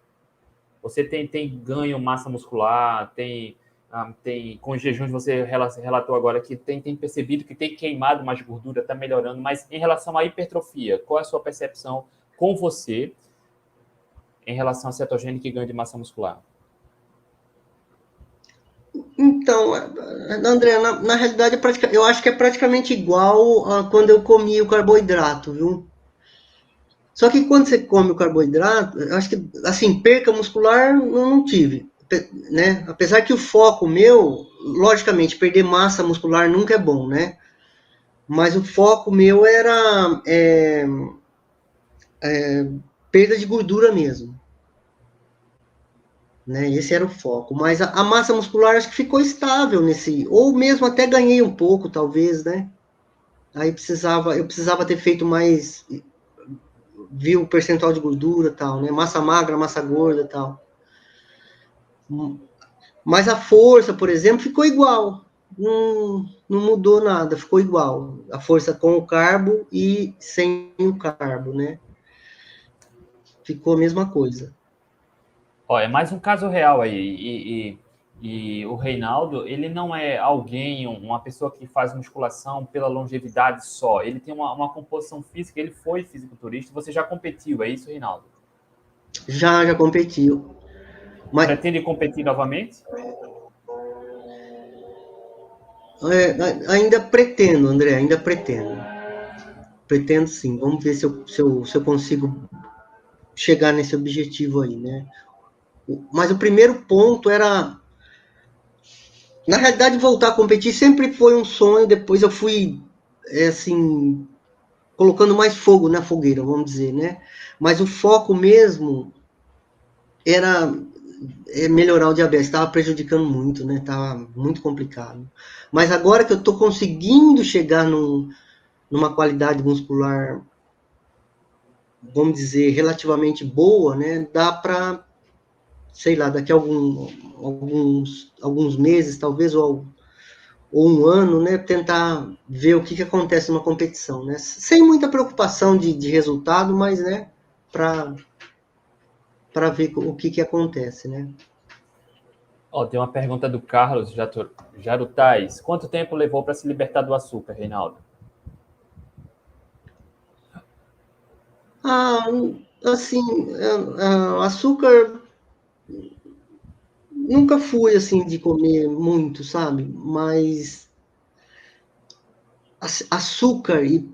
Speaker 1: Você tem ganho massa muscular, com os jejuns você relatou agora que tem percebido que tem queimado mais gordura, está melhorando, mas em relação à hipertrofia, qual é a sua percepção com você em relação à cetogênica e ganho de massa muscular?
Speaker 2: Então, André, na realidade, eu acho que é praticamente igual a quando eu comia o carboidrato, viu? Só que quando você come o carboidrato, eu acho que, assim, perca muscular eu não tive, né? Apesar que o foco meu, logicamente, perder massa muscular nunca é bom, né? Mas o foco meu era perda de gordura mesmo, né? Esse era o foco. Mas a massa muscular acho que ficou estável ou mesmo até ganhei um pouco, talvez, né? Aí eu precisava ter feito mais, viu o percentual de gordura e tal, né? Massa magra, massa gorda e tal. Mas a força, por exemplo, ficou igual. não mudou nada, ficou igual. A força com o carbo e sem o carbo, né? Ficou a mesma coisa.
Speaker 1: Ó, é mais um caso real aí. E o Reinaldo, ele não é alguém, uma pessoa que faz musculação pela longevidade só. Ele tem uma composição física, ele foi fisiculturista. Você já competiu, é isso, Reinaldo?
Speaker 2: Já competiu. Mas
Speaker 1: Pretende competir novamente?
Speaker 2: ainda pretendo, André, ainda pretendo. Pretendo sim. Vamos ver se eu consigo chegar nesse objetivo aí, né? Mas o primeiro ponto era, na realidade, voltar a competir sempre foi um sonho. Depois eu fui, assim, colocando mais fogo na fogueira, vamos dizer, né? Mas o foco mesmo era melhorar o diabetes. Estava prejudicando muito, né? Estava muito complicado. Mas agora que eu estou conseguindo chegar numa qualidade muscular, vamos dizer, relativamente boa, né? Dá para, sei lá, daqui a alguns meses, talvez, ou um ano, né? Tentar ver o que acontece numa competição, né? Sem muita preocupação de resultado, mas, né? Para ver o que acontece, né?
Speaker 1: Ó, tem uma pergunta do Carlos Jarutais. Quanto tempo levou para se libertar do açúcar, Reinaldo?
Speaker 2: Ah, assim, açúcar nunca fui assim de comer muito, sabe? Mas açúcar e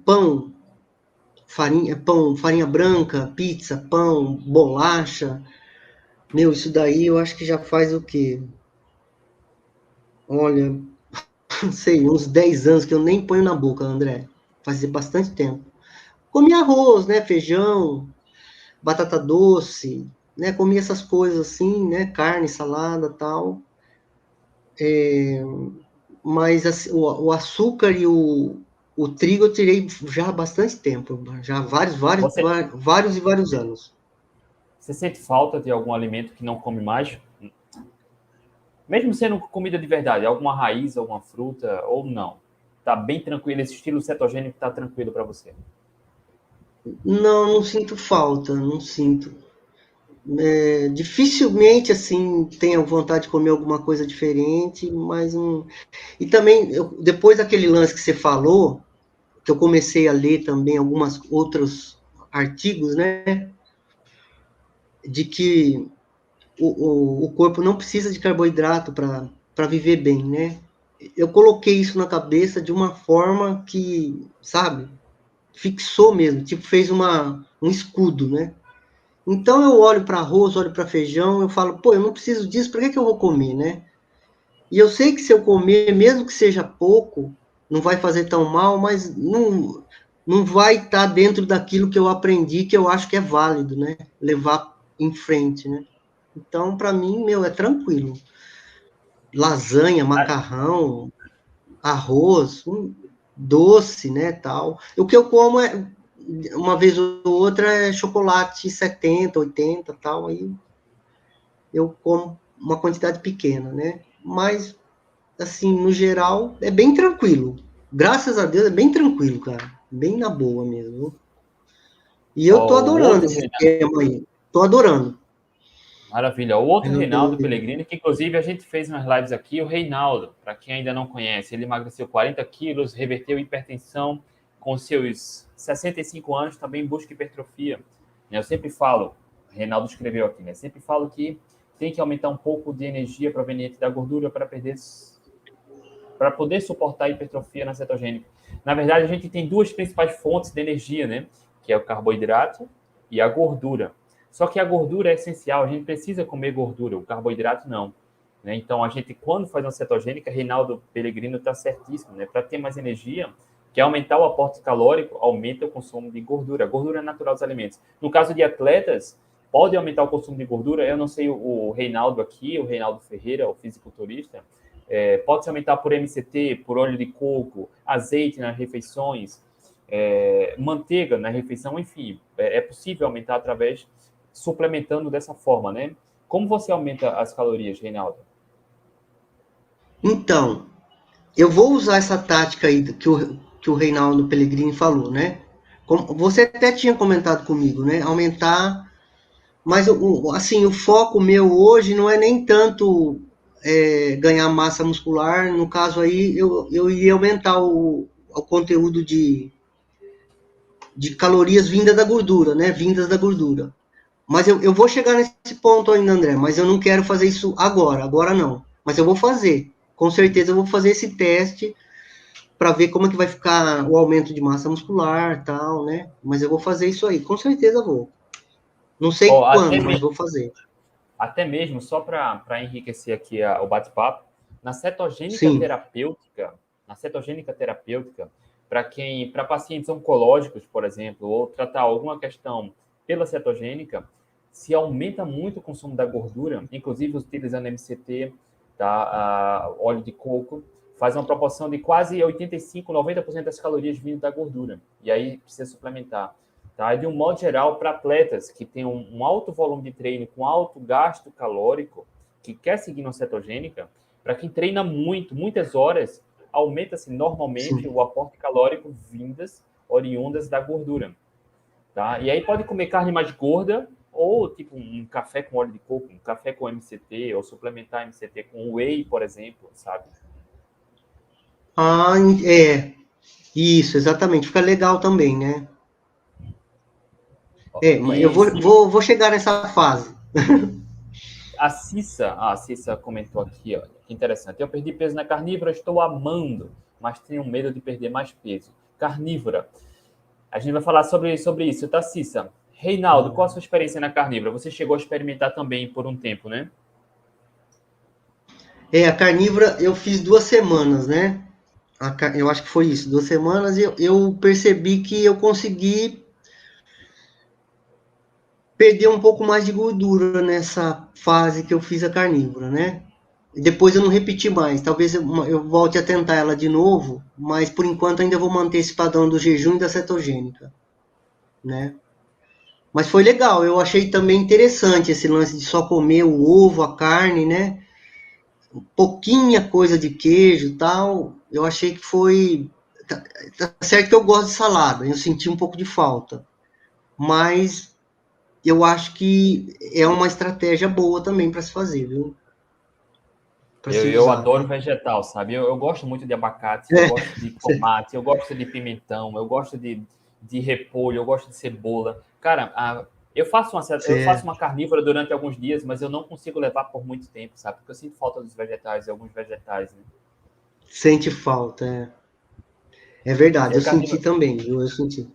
Speaker 2: farinha branca, pizza, pão, bolacha, meu, isso daí eu acho que já faz o quê? Olha, não sei, uns 10 anos que eu nem ponho na boca, André. Fazia bastante tempo. Comia arroz, né? Feijão, batata doce, né? Comia essas coisas assim, né? Carne, salada, tal. Mas assim, o açúcar e o trigo eu tirei já há bastante tempo, já há
Speaker 1: Você,
Speaker 2: vários anos.
Speaker 1: você sente falta de algum alimento que não come mais? Mesmo sendo comida de verdade, alguma raiz, alguma fruta, ou não? Tá bem tranquilo, esse estilo cetogênico tá tranquilo para você?
Speaker 2: Não sinto falta, não sinto. Dificilmente assim tenho vontade de comer alguma coisa diferente, mas e também depois daquele lance que você falou, que eu comecei a ler também algumas outros artigos, né, de que o corpo não precisa de carboidrato para viver bem, né? Eu coloquei isso na cabeça de uma forma que, sabe, fixou mesmo, tipo, fez um escudo, né? Então eu olho para arroz, olho para feijão, eu falo, pô, eu não preciso disso, para que eu vou comer, né? E eu sei que se eu comer, mesmo que seja pouco, não vai fazer tão mal, mas não vai estar dentro daquilo que eu aprendi, que eu acho que é válido, né? Levar em frente, né? Então, para mim, meu, é tranquilo. Lasanha, macarrão, arroz, doce, né, tal. O que eu como uma vez ou outra é chocolate 70, 80, tal, aí eu como uma quantidade pequena, né? Mas assim, no geral, é bem tranquilo. Graças a Deus é bem tranquilo, cara. Bem na boa mesmo. E eu tô
Speaker 1: Ó, o
Speaker 2: adorando
Speaker 1: outro
Speaker 2: esse esquema aí. Tô adorando.
Speaker 1: Maravilha. O outro Reinaldo Pellegrini, que inclusive a gente fez umas lives aqui, o Reinaldo, para quem ainda não conhece, ele emagreceu 40 quilos, reverteu hipertensão com seus 65 anos, também busca hipertrofia. Eu sempre falo, o Reinaldo escreveu aqui, né? Sempre falo que tem que aumentar um pouco de energia proveniente da gordura para poder suportar a hipertrofia na cetogênica. Na verdade, a gente tem duas principais fontes de energia, né? Que é o carboidrato e a gordura. Só que a gordura é essencial, a gente precisa comer gordura, o carboidrato não. Né? Então, a gente, quando faz uma cetogênica, Reinaldo Pellegrino está certíssimo, né? Para ter mais energia, que é aumentar o aporte calórico, aumenta o consumo de gordura. A gordura é natural dos alimentos. No caso de atletas, pode aumentar o consumo de gordura. Eu não sei o Reinaldo aqui, o Reinaldo Ferreira, o fisiculturista, pode-se aumentar por MCT, por óleo de coco, azeite nas refeições, manteiga na refeição, enfim, é possível aumentar através, suplementando dessa forma, né? Como você aumenta as calorias, Reinaldo?
Speaker 2: Então, eu vou usar essa tática aí que o Reinaldo Pellegrini falou, né? Como, você até tinha comentado comigo, né? Aumentar, mas assim, o foco meu hoje não é nem tanto ganhar massa muscular. No caso aí, eu ia aumentar o conteúdo de calorias vindas da gordura, né? Vindas da gordura. Mas eu vou chegar nesse ponto ainda, André, mas eu não quero fazer isso agora não. Mas eu vou fazer. Com certeza eu vou fazer esse teste para ver como é que vai ficar o aumento de massa muscular, tal, né? Mas eu vou fazer isso aí, com certeza vou. Não sei
Speaker 1: Ó,
Speaker 2: quando, mas vou fazer.
Speaker 1: até mesmo, só para enriquecer aqui o bate-papo, na cetogênica
Speaker 2: Sim,
Speaker 1: terapêutica, na cetogênica terapêutica, para pacientes oncológicos, por exemplo, ou tratar alguma questão pela cetogênica, se aumenta muito o consumo da gordura, inclusive utilizando MCT, tá, óleo de coco, faz uma proporção de quase 85, 90% das calorias vindo da gordura. E aí precisa suplementar. Tá? De um modo geral, para atletas que têm um alto volume de treino com alto gasto calórico, que quer seguir uma cetogênica, para quem treina muito, muitas horas, aumenta-se normalmente
Speaker 2: sim.
Speaker 1: o aporte calórico vindas oriundas da gordura. Tá? E aí pode comer carne mais gorda, ou tipo um café com óleo de coco, um café com MCT, ou suplementar MCT com whey, por exemplo, sabe?
Speaker 2: Ah, isso, exatamente. Fica legal também, né? Eu
Speaker 1: E sim,
Speaker 2: vou chegar nessa fase.
Speaker 1: a Cissa comentou aqui, olha, que interessante. Eu perdi peso na carnívora, estou amando, mas tenho medo de perder mais peso. Carnívora. A gente vai falar sobre isso, tá, Cissa? Reinaldo, qual a sua experiência na carnívora? Você chegou a experimentar também por um tempo, né?
Speaker 2: A carnívora eu fiz 2 semanas, né? Eu acho que foi isso, 2 semanas, e eu percebi que eu consegui perder um pouco mais de gordura nessa fase que eu fiz a carnívora, né? E depois eu não repeti mais. Talvez eu volte a tentar ela de novo, mas por enquanto ainda vou manter esse padrão do jejum e da cetogênica, né? Mas foi legal, eu achei também interessante esse lance de só comer o ovo, a carne, né? Pouquinha coisa de queijo e tal. Eu achei que foi. Tá certo que eu gosto de salada, eu senti um pouco de falta. Mas eu acho que é uma estratégia boa também para se fazer, viu? Para se
Speaker 1: Eu
Speaker 2: usar,
Speaker 1: adoro
Speaker 2: né?
Speaker 1: vegetal, sabe? Eu gosto muito de abacate, eu gosto de tomate, eu gosto de pimentão, eu gosto de repolho, eu gosto de cebola. Cara, eu faço
Speaker 2: Certo.
Speaker 1: uma carnívora durante alguns dias, mas eu não consigo levar por muito tempo, sabe? Porque eu sinto falta dos vegetais, de alguns vegetais, né?
Speaker 2: Sente falta, é. É verdade,
Speaker 1: É
Speaker 2: eu senti
Speaker 1: carnívoro.
Speaker 2: também, viu? Eu senti.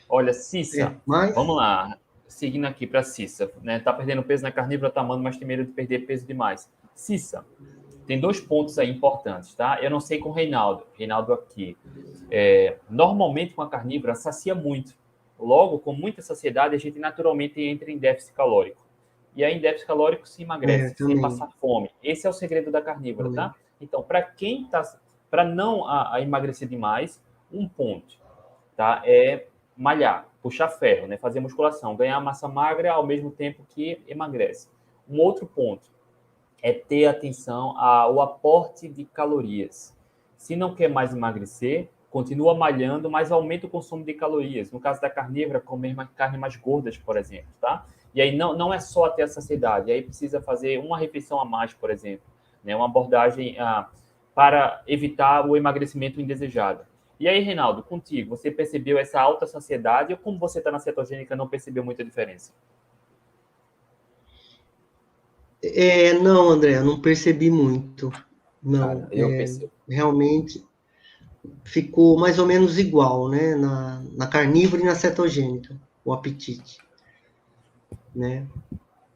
Speaker 1: Olha, Cissa,
Speaker 2: Mas
Speaker 1: vamos lá. Seguindo aqui para Cissa, né? Tá perdendo peso na carnívora, tá amando, mas tem medo de perder peso demais. Cissa, tem dois pontos aí importantes, tá? Eu não sei com o Reinaldo. Reinaldo aqui. Normalmente com a carnívora sacia muito. Logo, com muita saciedade, a gente naturalmente entra em déficit calórico. E aí, em déficit calórico, se emagrece, sem
Speaker 2: também,
Speaker 1: passar fome. Esse é o segredo da carnívora,
Speaker 2: também.
Speaker 1: tá? Então, para quem tá. Para não a emagrecer demais, um ponto, tá? É malhar, puxar ferro, né? Fazer musculação, ganhar massa magra ao mesmo tempo que emagrece. Um outro ponto é ter atenção ao aporte de calorias. Se não quer mais emagrecer, continua malhando, mas aumenta o consumo de calorias. No caso da carnívora, comer carne mais gordas, por exemplo, tá? E aí não é só ter a saciedade, aí precisa fazer uma refeição a mais, por exemplo, né? Uma abordagem para evitar o emagrecimento indesejado. E aí, Reinaldo, contigo, você percebeu essa alta saciedade ou como você está na cetogênica não percebeu muita diferença?
Speaker 2: Não, André, eu não percebi muito.
Speaker 1: Cara,
Speaker 2: Não,
Speaker 1: eu percebo.
Speaker 2: realmente ficou mais ou menos igual, né? Na carnívora e na cetogênica, o apetite, né?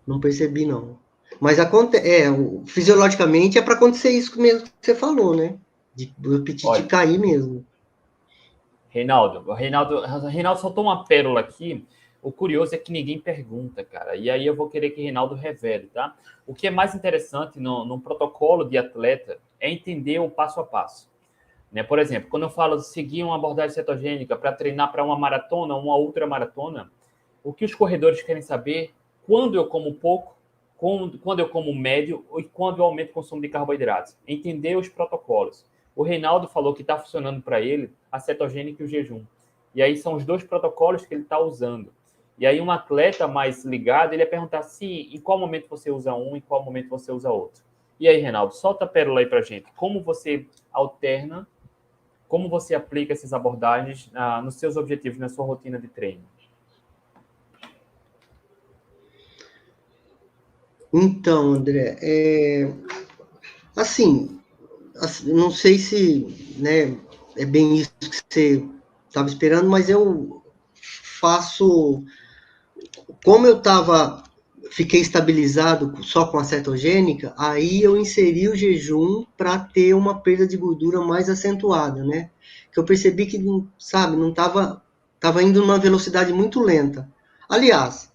Speaker 2: Não percebi, não. Mas fisiologicamente é para acontecer isso mesmo que você falou, né? Do apetite
Speaker 1: Olha,
Speaker 2: cair mesmo.
Speaker 1: Reinaldo soltou uma pérola aqui. O curioso é que ninguém pergunta, cara. E aí eu vou querer que Reinaldo revele, tá? O que é mais interessante no protocolo de atleta é entender o passo a passo. Né? Por exemplo, quando eu falo de seguir uma abordagem cetogênica para treinar para uma maratona, uma ultramaratona, o que os corredores querem saber quando eu como pouco, quando eu como médio e quando eu aumento o consumo de carboidratos. Entender os protocolos. O Reinaldo falou que está funcionando para ele a cetogênica e o jejum. E aí são os dois protocolos que ele está usando. E aí um atleta mais ligado, ele ia perguntar se em qual momento você usa um, em qual momento você usa outro. E aí, Reinaldo, solta a pérola aí para gente. Como você alterna, como você aplica essas abordagens nos seus objetivos, na sua rotina de treino?
Speaker 2: Então, André, assim, não sei se, né, é bem isso que você estava esperando, mas eu faço, como eu fiquei estabilizado só com a cetogênica, aí eu inseri o jejum para ter uma perda de gordura mais acentuada, né? Que eu percebi que, sabe, não tava indo numa velocidade muito lenta. Aliás,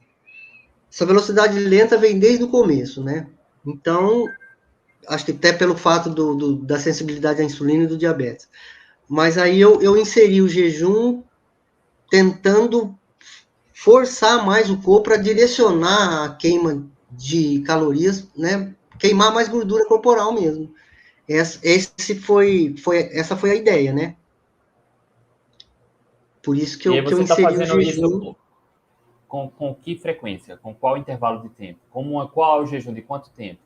Speaker 2: essa velocidade lenta vem desde o começo, né? Então, acho que até pelo fato da sensibilidade à insulina e do diabetes. Mas aí eu inseri o jejum tentando forçar mais o corpo para direcionar a queima de calorias, né? Queimar mais gordura corporal mesmo. Essa foi a ideia, né? Por isso
Speaker 1: E aí
Speaker 2: que eu
Speaker 1: você está
Speaker 2: inseri o
Speaker 1: fazendo
Speaker 2: jejum.
Speaker 1: isso com que frequência? Com qual intervalo de tempo? Qual é o jejum de quanto tempo?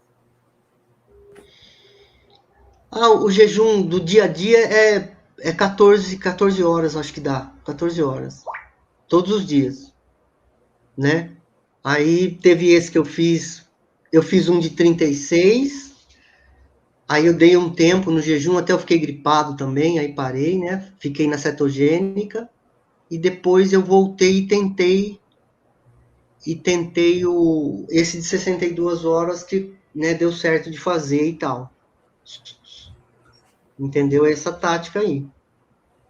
Speaker 2: O jejum do dia a dia é 14 horas, acho que dá. 14 horas. Todos os dias, né? Aí teve esse que eu fiz um de 36, aí eu dei um tempo no jejum, até eu fiquei gripado também, aí parei, né? Fiquei na cetogênica, e depois eu voltei e tentei esse de 62 horas que, né, deu certo de fazer e tal. Entendeu? Essa tática aí,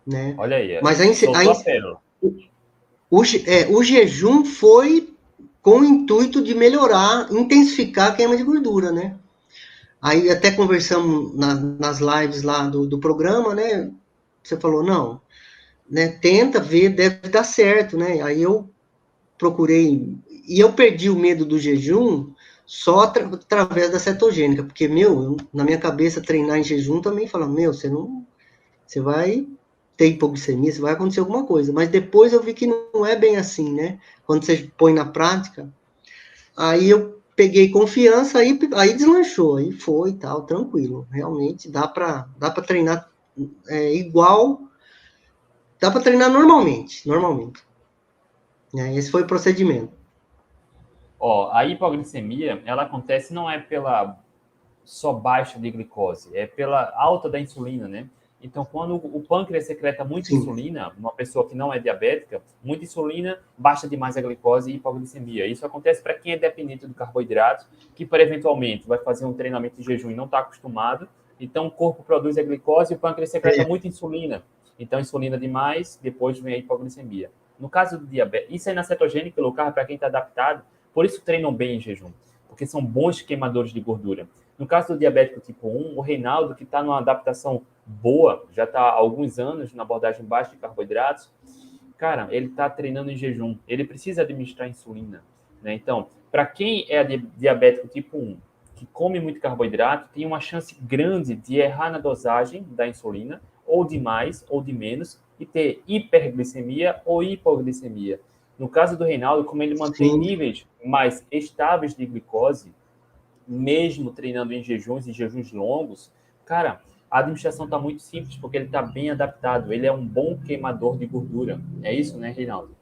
Speaker 2: né?
Speaker 1: Olha aí,
Speaker 2: Mas
Speaker 1: soltou a pérola.
Speaker 2: o jejum foi com o intuito de melhorar, intensificar a queima de gordura, né? Aí até conversamos nas lives lá do programa, né? Você falou, não, né? Tenta ver, deve dar certo, né? Aí eu procurei, e eu perdi o medo do jejum só através da cetogênica, porque, na minha cabeça, treinar em jejum também fala, você vai ter hipoglicemia, vai acontecer alguma coisa. Mas depois eu vi que não é bem assim, né? Quando você põe na prática, aí eu peguei confiança, aí deslanchou, aí foi tal, tranquilo. Realmente dá para treinar igual, dá para treinar normalmente. Né? Esse foi o procedimento.
Speaker 1: Ó, a hipoglicemia, ela acontece não é pela só baixa de glicose, é pela alta da insulina, né? Então, quando o pâncreas secreta muita
Speaker 2: Sim.
Speaker 1: insulina, uma pessoa que não é diabética, muita insulina, baixa demais a glicose e hipoglicemia. Isso acontece para quem é dependente do carboidrato, que para eventualmente vai fazer um treinamento de jejum e não está acostumado. Então, o corpo produz a glicose e o pâncreas secreta muita insulina. Então, insulina demais, depois vem a hipoglicemia. No caso do diabetes, isso aí na cetogênica low carb, para quem está adaptado, por isso treinam bem em jejum, porque são bons queimadores de gordura. No caso do diabético tipo 1, o Reinaldo, que está numa adaptação boa, já está há alguns anos na abordagem baixa de carboidratos, cara, ele está treinando em jejum, ele precisa administrar insulina. Né? Então, para quem é diabético tipo 1, que come muito carboidrato, tem uma chance grande de errar na dosagem da insulina, ou de mais, ou de menos, e ter hiperglicemia ou hipoglicemia. No caso do Reinaldo, como ele mantém
Speaker 2: Sim.
Speaker 1: níveis mais estáveis de glicose, mesmo treinando em jejuns longos, cara, a administração está muito simples, porque ele está bem adaptado. Ele é um bom queimador de gordura. É isso, né, Reinaldo?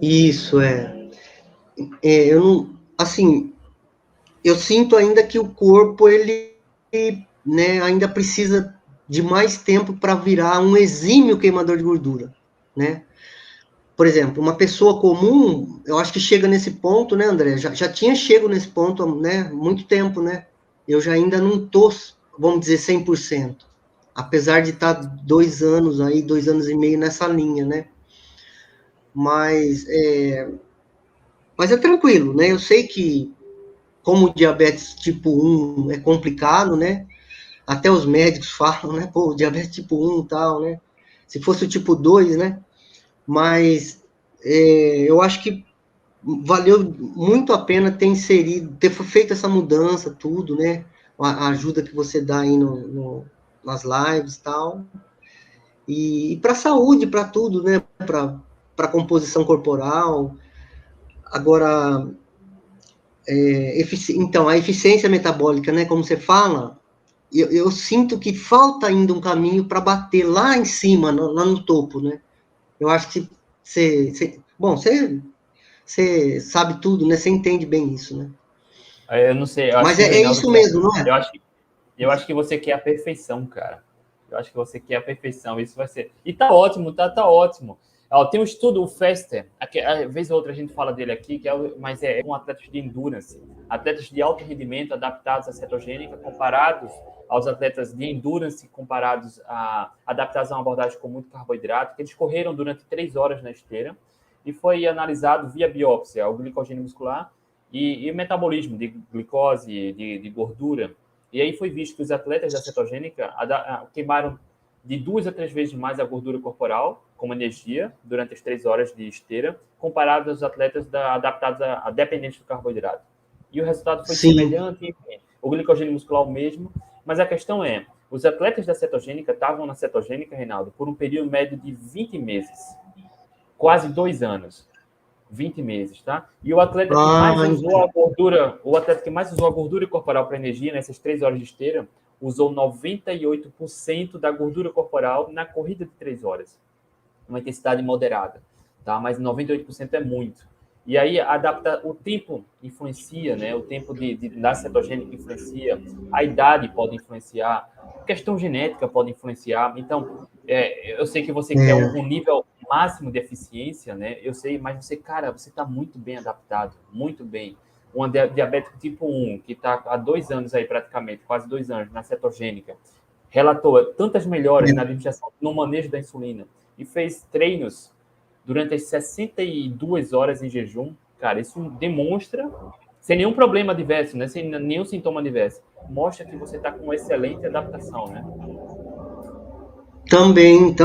Speaker 2: Isso eu não, assim, eu sinto ainda que o corpo né, ainda precisa de mais tempo para virar um exímio queimador de gordura, né? Por exemplo, uma pessoa comum, eu acho que chega nesse ponto, né, André? Já tinha chego nesse ponto, né, muito tempo, né? Eu já ainda não tô, vamos dizer, 100%. Apesar de estar 2 anos aí, 2 anos e meio nessa linha, né? Mas mas é tranquilo, né? Eu sei que, como o diabetes tipo 1 é complicado, né? Até os médicos falam, né? Pô, diabetes tipo 1 e tal, né? Se fosse o tipo 2, né? Mas eu acho que valeu muito a pena ter feito essa mudança, tudo, né? a ajuda que você dá aí nas lives e tal. E para a saúde, para tudo, né? Para composição corporal. Agora, então, a eficiência metabólica, né? Como você fala, eu sinto que falta ainda um caminho para bater lá em cima, lá no topo, né? Eu acho que você sabe tudo, né? Você entende bem isso, né?
Speaker 1: Eu não sei, eu acho
Speaker 2: Mas
Speaker 1: que o
Speaker 2: é
Speaker 1: Reinaldo
Speaker 2: isso
Speaker 1: quer.
Speaker 2: mesmo, não é?
Speaker 1: Eu acho que você quer a perfeição, cara. Eu acho que você quer a perfeição. Isso vai ser. E tá ótimo, tá ótimo. Ó, tem um estudo, o Fester, a vez ou outra a gente fala dele aqui, mas é um atleta de endurance, atletas de alto rendimento adaptados à cetogênica, comparados aos atletas de endurance, adaptados a uma abordagem com muito carboidrato, que eles correram durante 3 horas na esteira, e foi analisado via biópsia o glicogênio muscular e o metabolismo de glicose, de gordura. E aí foi visto que os atletas da cetogênica queimaram de 2 a 3 vezes mais a gordura corporal como energia durante as 3 horas de esteira, comparado aos atletas adaptados a dependentes do carboidrato. E o resultado foi
Speaker 2: Sim.
Speaker 1: semelhante, enfim, o glicogênio muscular o mesmo, mas a questão é, os atletas da cetogênica estavam na cetogênica, Reinaldo, por um período médio de 20 meses, quase 2 anos. 20 meses, tá? E o atleta que mais usou a gordura, corporal para energia nessas 3 horas de esteira, usou 98% da gordura corporal na corrida de 3 horas. Uma intensidade moderada, tá? Mas 98% é muito. E aí o tempo influencia, né? O tempo da cetogênica influencia, a idade pode influenciar, a questão genética pode influenciar. Então, eu sei que você quer um nível máximo de eficiência, né? Eu sei, mas cara, você está muito bem adaptado, muito bem. Um diabético tipo 1, que está há 2 anos aí praticamente, quase 2 anos, na cetogênica, relatou tantas melhoras na administração, no manejo da insulina, e fez treinos durante as 62 horas em jejum, cara, isso demonstra, sem nenhum problema adverso, né? Sem nenhum sintoma adverso, mostra que você está com uma excelente adaptação, né?
Speaker 2: Também,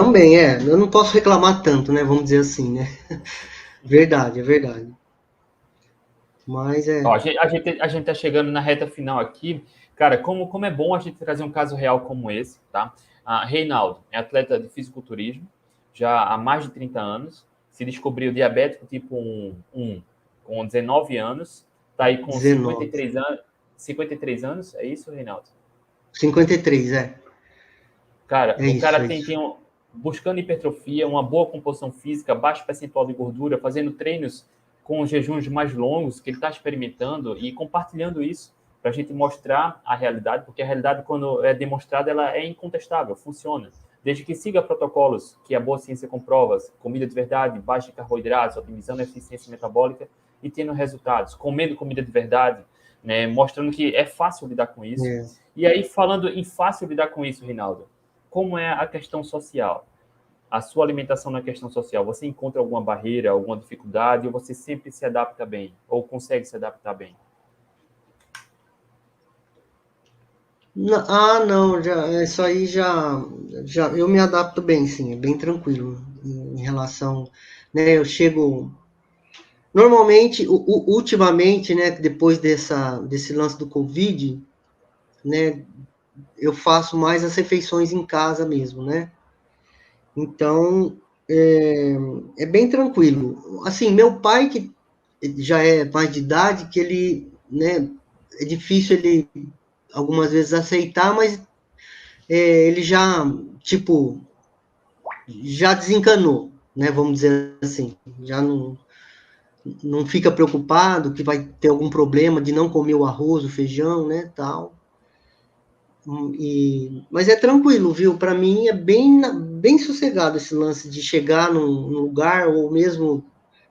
Speaker 2: eu não posso reclamar tanto, né? Vamos dizer assim, né? Verdade, é verdade. Mas
Speaker 1: Ó, a gente tá chegando na reta final aqui. Cara, como é bom a gente trazer um caso real como esse, tá? Reinaldo é atleta de fisiculturismo, já há mais de 30 anos, se descobriu diabético tipo 1 com 19 anos, tá aí com
Speaker 2: 19.
Speaker 1: 53 anos, é isso, Reinaldo?
Speaker 2: 53,
Speaker 1: Cara,
Speaker 2: é
Speaker 1: o
Speaker 2: isso,
Speaker 1: cara
Speaker 2: é
Speaker 1: tem,
Speaker 2: isso.
Speaker 1: tem um, buscando hipertrofia, uma boa composição física, baixo percentual de gordura, fazendo treinos com jejuns mais longos que ele está experimentando e compartilhando isso para a gente mostrar a realidade, porque a realidade, quando é demonstrada, ela é incontestável, funciona. Desde que siga protocolos que a boa ciência comprova, comida de verdade, baixa de carboidratos, otimizando a eficiência metabólica e tendo resultados, comendo comida de verdade, né, mostrando que é fácil lidar com isso. E aí, falando em fácil lidar com isso, Rinaldo, como é a questão social? A sua alimentação na questão social, você encontra alguma barreira, alguma dificuldade, ou você sempre se adapta bem, ou consegue se adaptar bem?
Speaker 2: Não, isso aí já eu me adapto bem, sim, é bem tranquilo em relação, né? Eu chego normalmente, ultimamente, né? Depois desse lance do Covid, né? Eu faço mais as refeições em casa mesmo, né? Então é bem tranquilo. Assim, meu pai que já é mais de idade, que ele, né? É difícil ele algumas vezes aceitar, mas ele já, tipo, já desencanou, né? Vamos dizer assim, já não fica preocupado que vai ter algum problema de não comer o arroz, o feijão, né? Tal. Mas é tranquilo, viu? Para mim é bem sossegado esse lance de chegar num lugar ou mesmo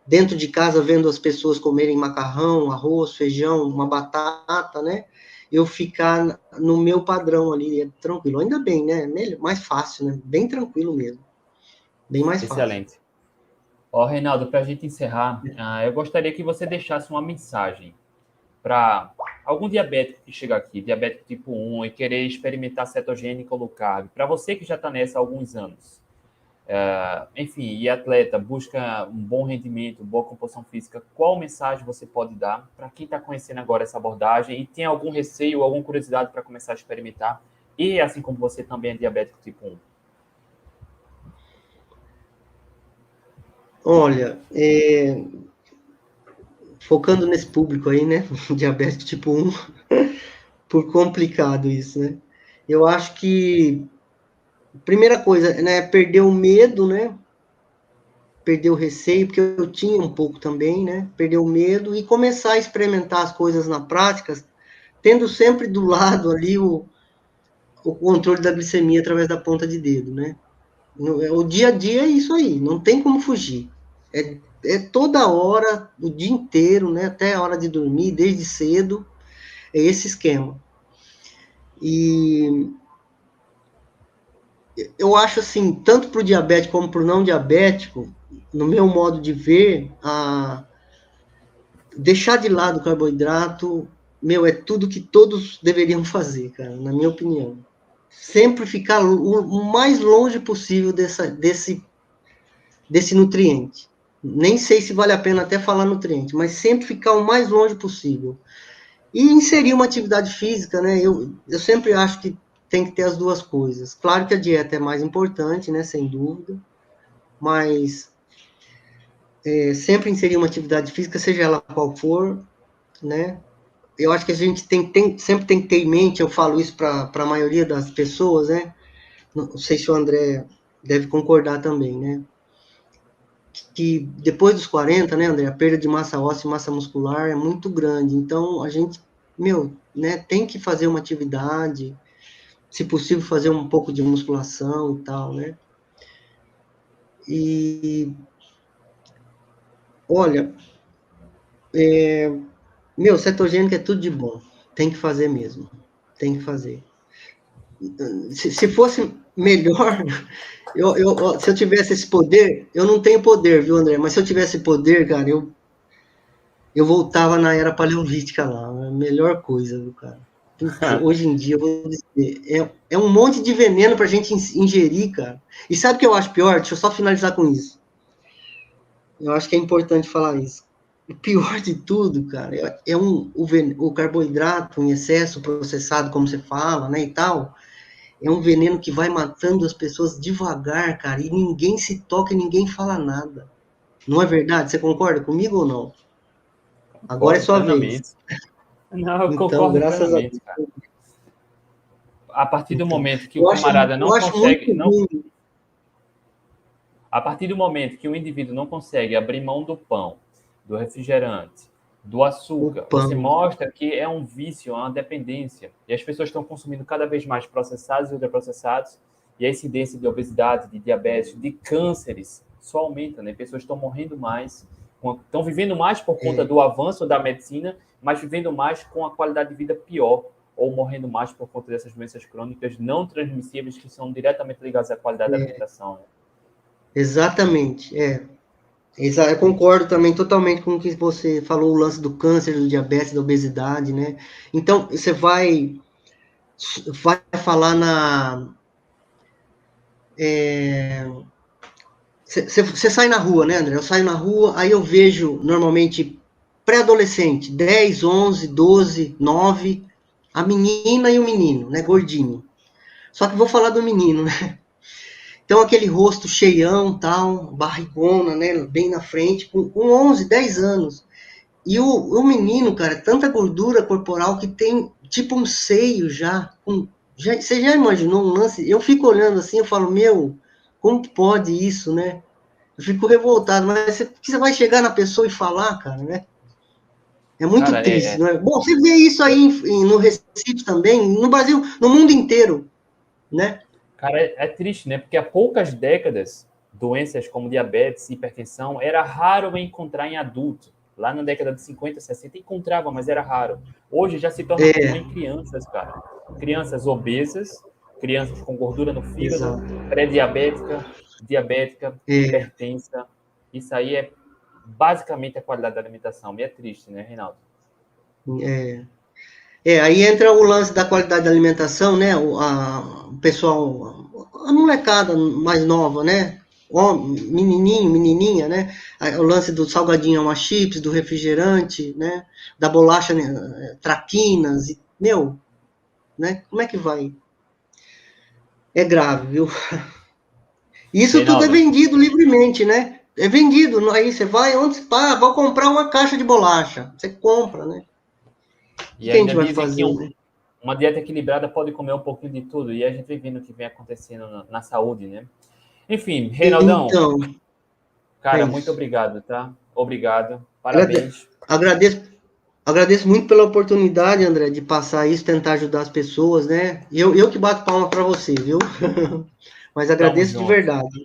Speaker 2: dentro de casa vendo as pessoas comerem macarrão, arroz, feijão, uma batata, né? Eu ficar no meu padrão ali, é tranquilo. Ainda bem, né? Mais fácil, né? Bem tranquilo mesmo. Bem mais fácil.
Speaker 1: Excelente. Ó, Reinaldo, para a gente encerrar, eu gostaria que você deixasse uma mensagem para algum diabético que chega aqui, diabético tipo 1, e querer experimentar cetogênica ou low carb, para você que já está nessa há alguns anos. enfim, e atleta, busca um bom rendimento, boa composição física, qual mensagem você pode dar para quem está conhecendo agora essa abordagem e tem algum receio, alguma curiosidade para começar a experimentar? E assim como você também é diabético tipo 1.
Speaker 2: Olha, focando nesse público aí, né? Diabético tipo 1, por complicado isso, né? Eu acho que, primeira coisa, né? Perder o medo, né? Perder o receio, porque eu tinha um pouco também, né? Perder o medo e começar a experimentar as coisas na prática, tendo sempre do lado ali o controle da glicemia através da ponta de dedo, né? O dia a dia é isso aí, não tem como fugir. É toda hora, o dia inteiro, né? Até a hora de dormir, desde cedo, é esse esquema. E eu acho assim, tanto para o diabético como para o não diabético, no meu modo de ver, deixar de lado o carboidrato, meu, é tudo que todos deveriam fazer, cara, na minha opinião. Sempre ficar o mais longe possível desse nutriente. Nem sei se vale a pena até falar nutriente, mas sempre ficar o mais longe possível. E inserir uma atividade física, né? Eu sempre acho que tem que ter as duas coisas. Claro que a dieta é mais importante, né? Sem dúvida, mas sempre inserir uma atividade física, seja ela qual for, né? Eu acho que a gente sempre tem que ter em mente, eu falo isso para a maioria das pessoas, né? Não sei se o André deve concordar também, né? Que depois dos 40, né, André, a perda de massa óssea e massa muscular é muito grande. Então, a gente, meu, né, tem que fazer uma atividade, se possível, fazer um pouco de musculação e tal, né? E, olha, meu, cetogênico é tudo de bom. Tem que fazer mesmo. Tem que fazer. Se fosse melhor, se eu tivesse esse poder, eu não tenho poder, viu, André? Mas se eu tivesse poder, cara, eu voltava na era paleolítica lá, a melhor coisa, viu, cara? Putz, hoje em dia, eu vou dizer, é um monte de veneno pra gente ingerir, cara. E sabe o que eu acho pior? Deixa eu só finalizar com isso. Eu acho que é importante falar isso. O pior de tudo, cara, o carboidrato em excesso processado, como você fala, né, e tal, é um veneno que vai matando as pessoas devagar, cara, e ninguém se toca e ninguém fala nada. Não é verdade? Você concorda comigo ou não? Agora é
Speaker 1: Concordo
Speaker 2: sua vez.
Speaker 1: plenamente. Não, eu
Speaker 2: Então,
Speaker 1: concordo
Speaker 2: graças a
Speaker 1: plenamente,
Speaker 2: Deus.
Speaker 1: cara. A partir do
Speaker 2: Então,
Speaker 1: momento que o camarada não
Speaker 2: eu acho muito
Speaker 1: consegue, não,
Speaker 2: ruim.
Speaker 1: a partir do momento que o indivíduo não consegue abrir mão do pão, do refrigerante, do
Speaker 2: O
Speaker 1: açúcar, você
Speaker 2: pão.
Speaker 1: mostra que é um vício, é uma dependência. E as pessoas estão consumindo cada vez mais processados e ultraprocessados, e a incidência de obesidade, de diabetes, de cânceres só aumenta, né? Pessoas estão morrendo mais, estão vivendo mais por conta do avanço da medicina, mas vivendo mais com a qualidade de vida pior, ou morrendo mais por conta dessas doenças crônicas não transmissíveis que são diretamente ligadas à qualidade da alimentação, né?
Speaker 2: Exatamente, eu concordo também totalmente com o que você falou, o lance do câncer, do diabetes, da obesidade, né? Então, você vai falar Você sai na rua, né, André? Eu saio na rua, aí eu vejo normalmente pré-adolescente, 10, 11, 12, 9, a menina e o menino, né, gordinho. Só que vou falar do menino, né? Então aquele rosto cheião, tal, barrigona, né, bem na frente, com 11, 10 anos. E o menino, cara, tanta gordura corporal que tem tipo um seio você já imaginou um lance? Eu fico olhando assim, eu falo, meu, como que pode isso, né? Eu fico revoltado, mas você vai chegar na pessoa e falar, cara, né? É muito
Speaker 1: Cara,
Speaker 2: triste, não é? Bom, você vê isso aí no Recife também, no Brasil, no mundo inteiro, né?
Speaker 1: Cara, é triste, né? Porque há poucas décadas, doenças como diabetes e hipertensão era raro encontrar em adulto. Lá na década de 50, 60 encontrava, mas era raro. Hoje já se torna comum em
Speaker 2: É,
Speaker 1: crianças, cara. Crianças obesas, crianças com gordura no fígado,
Speaker 2: exato.
Speaker 1: pré-diabética, diabética,
Speaker 2: É,
Speaker 1: hipertensa. Isso aí é basicamente a qualidade da alimentação. E é triste, né, Reinaldo?
Speaker 2: é. Aí entra o lance da qualidade da alimentação, né? O pessoal, a molecada mais nova, né? ó, menininho, menininha, né? O lance do salgadinho é uma chips, do refrigerante, né? Da bolacha, né? Traquinas, e, meu, né? Como é que vai? É grave, viu? Isso tudo é
Speaker 1: Reinaldo,
Speaker 2: vendido livremente, né? É vendido, aí você vai, onde pá, vou comprar uma caixa de bolacha. Você compra, né? O que
Speaker 1: e
Speaker 2: que a gente
Speaker 1: ainda
Speaker 2: vai
Speaker 1: dizem que
Speaker 2: fazer, né?
Speaker 1: uma dieta equilibrada pode comer um pouquinho de tudo, e a gente vem vendo o que vem acontecendo na saúde, né? Enfim, Reinaldão,
Speaker 2: Então, é
Speaker 1: cara, muito
Speaker 2: isso.
Speaker 1: obrigado, tá? Obrigado,
Speaker 2: Agrade-
Speaker 1: parabéns.
Speaker 2: Agradeço, agradeço muito pela oportunidade, André, de passar isso, tentar ajudar as pessoas, né? Eu que bato palma para você, viu? Mas
Speaker 1: Tamo
Speaker 2: agradeço de
Speaker 1: junto.
Speaker 2: verdade.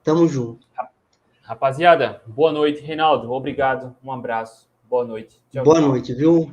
Speaker 2: Tamo junto.
Speaker 1: Rapaziada, boa noite, Reinaldo. Obrigado, um abraço. Boa noite. Tchau,
Speaker 2: Boa
Speaker 1: tchau.
Speaker 2: noite, viu?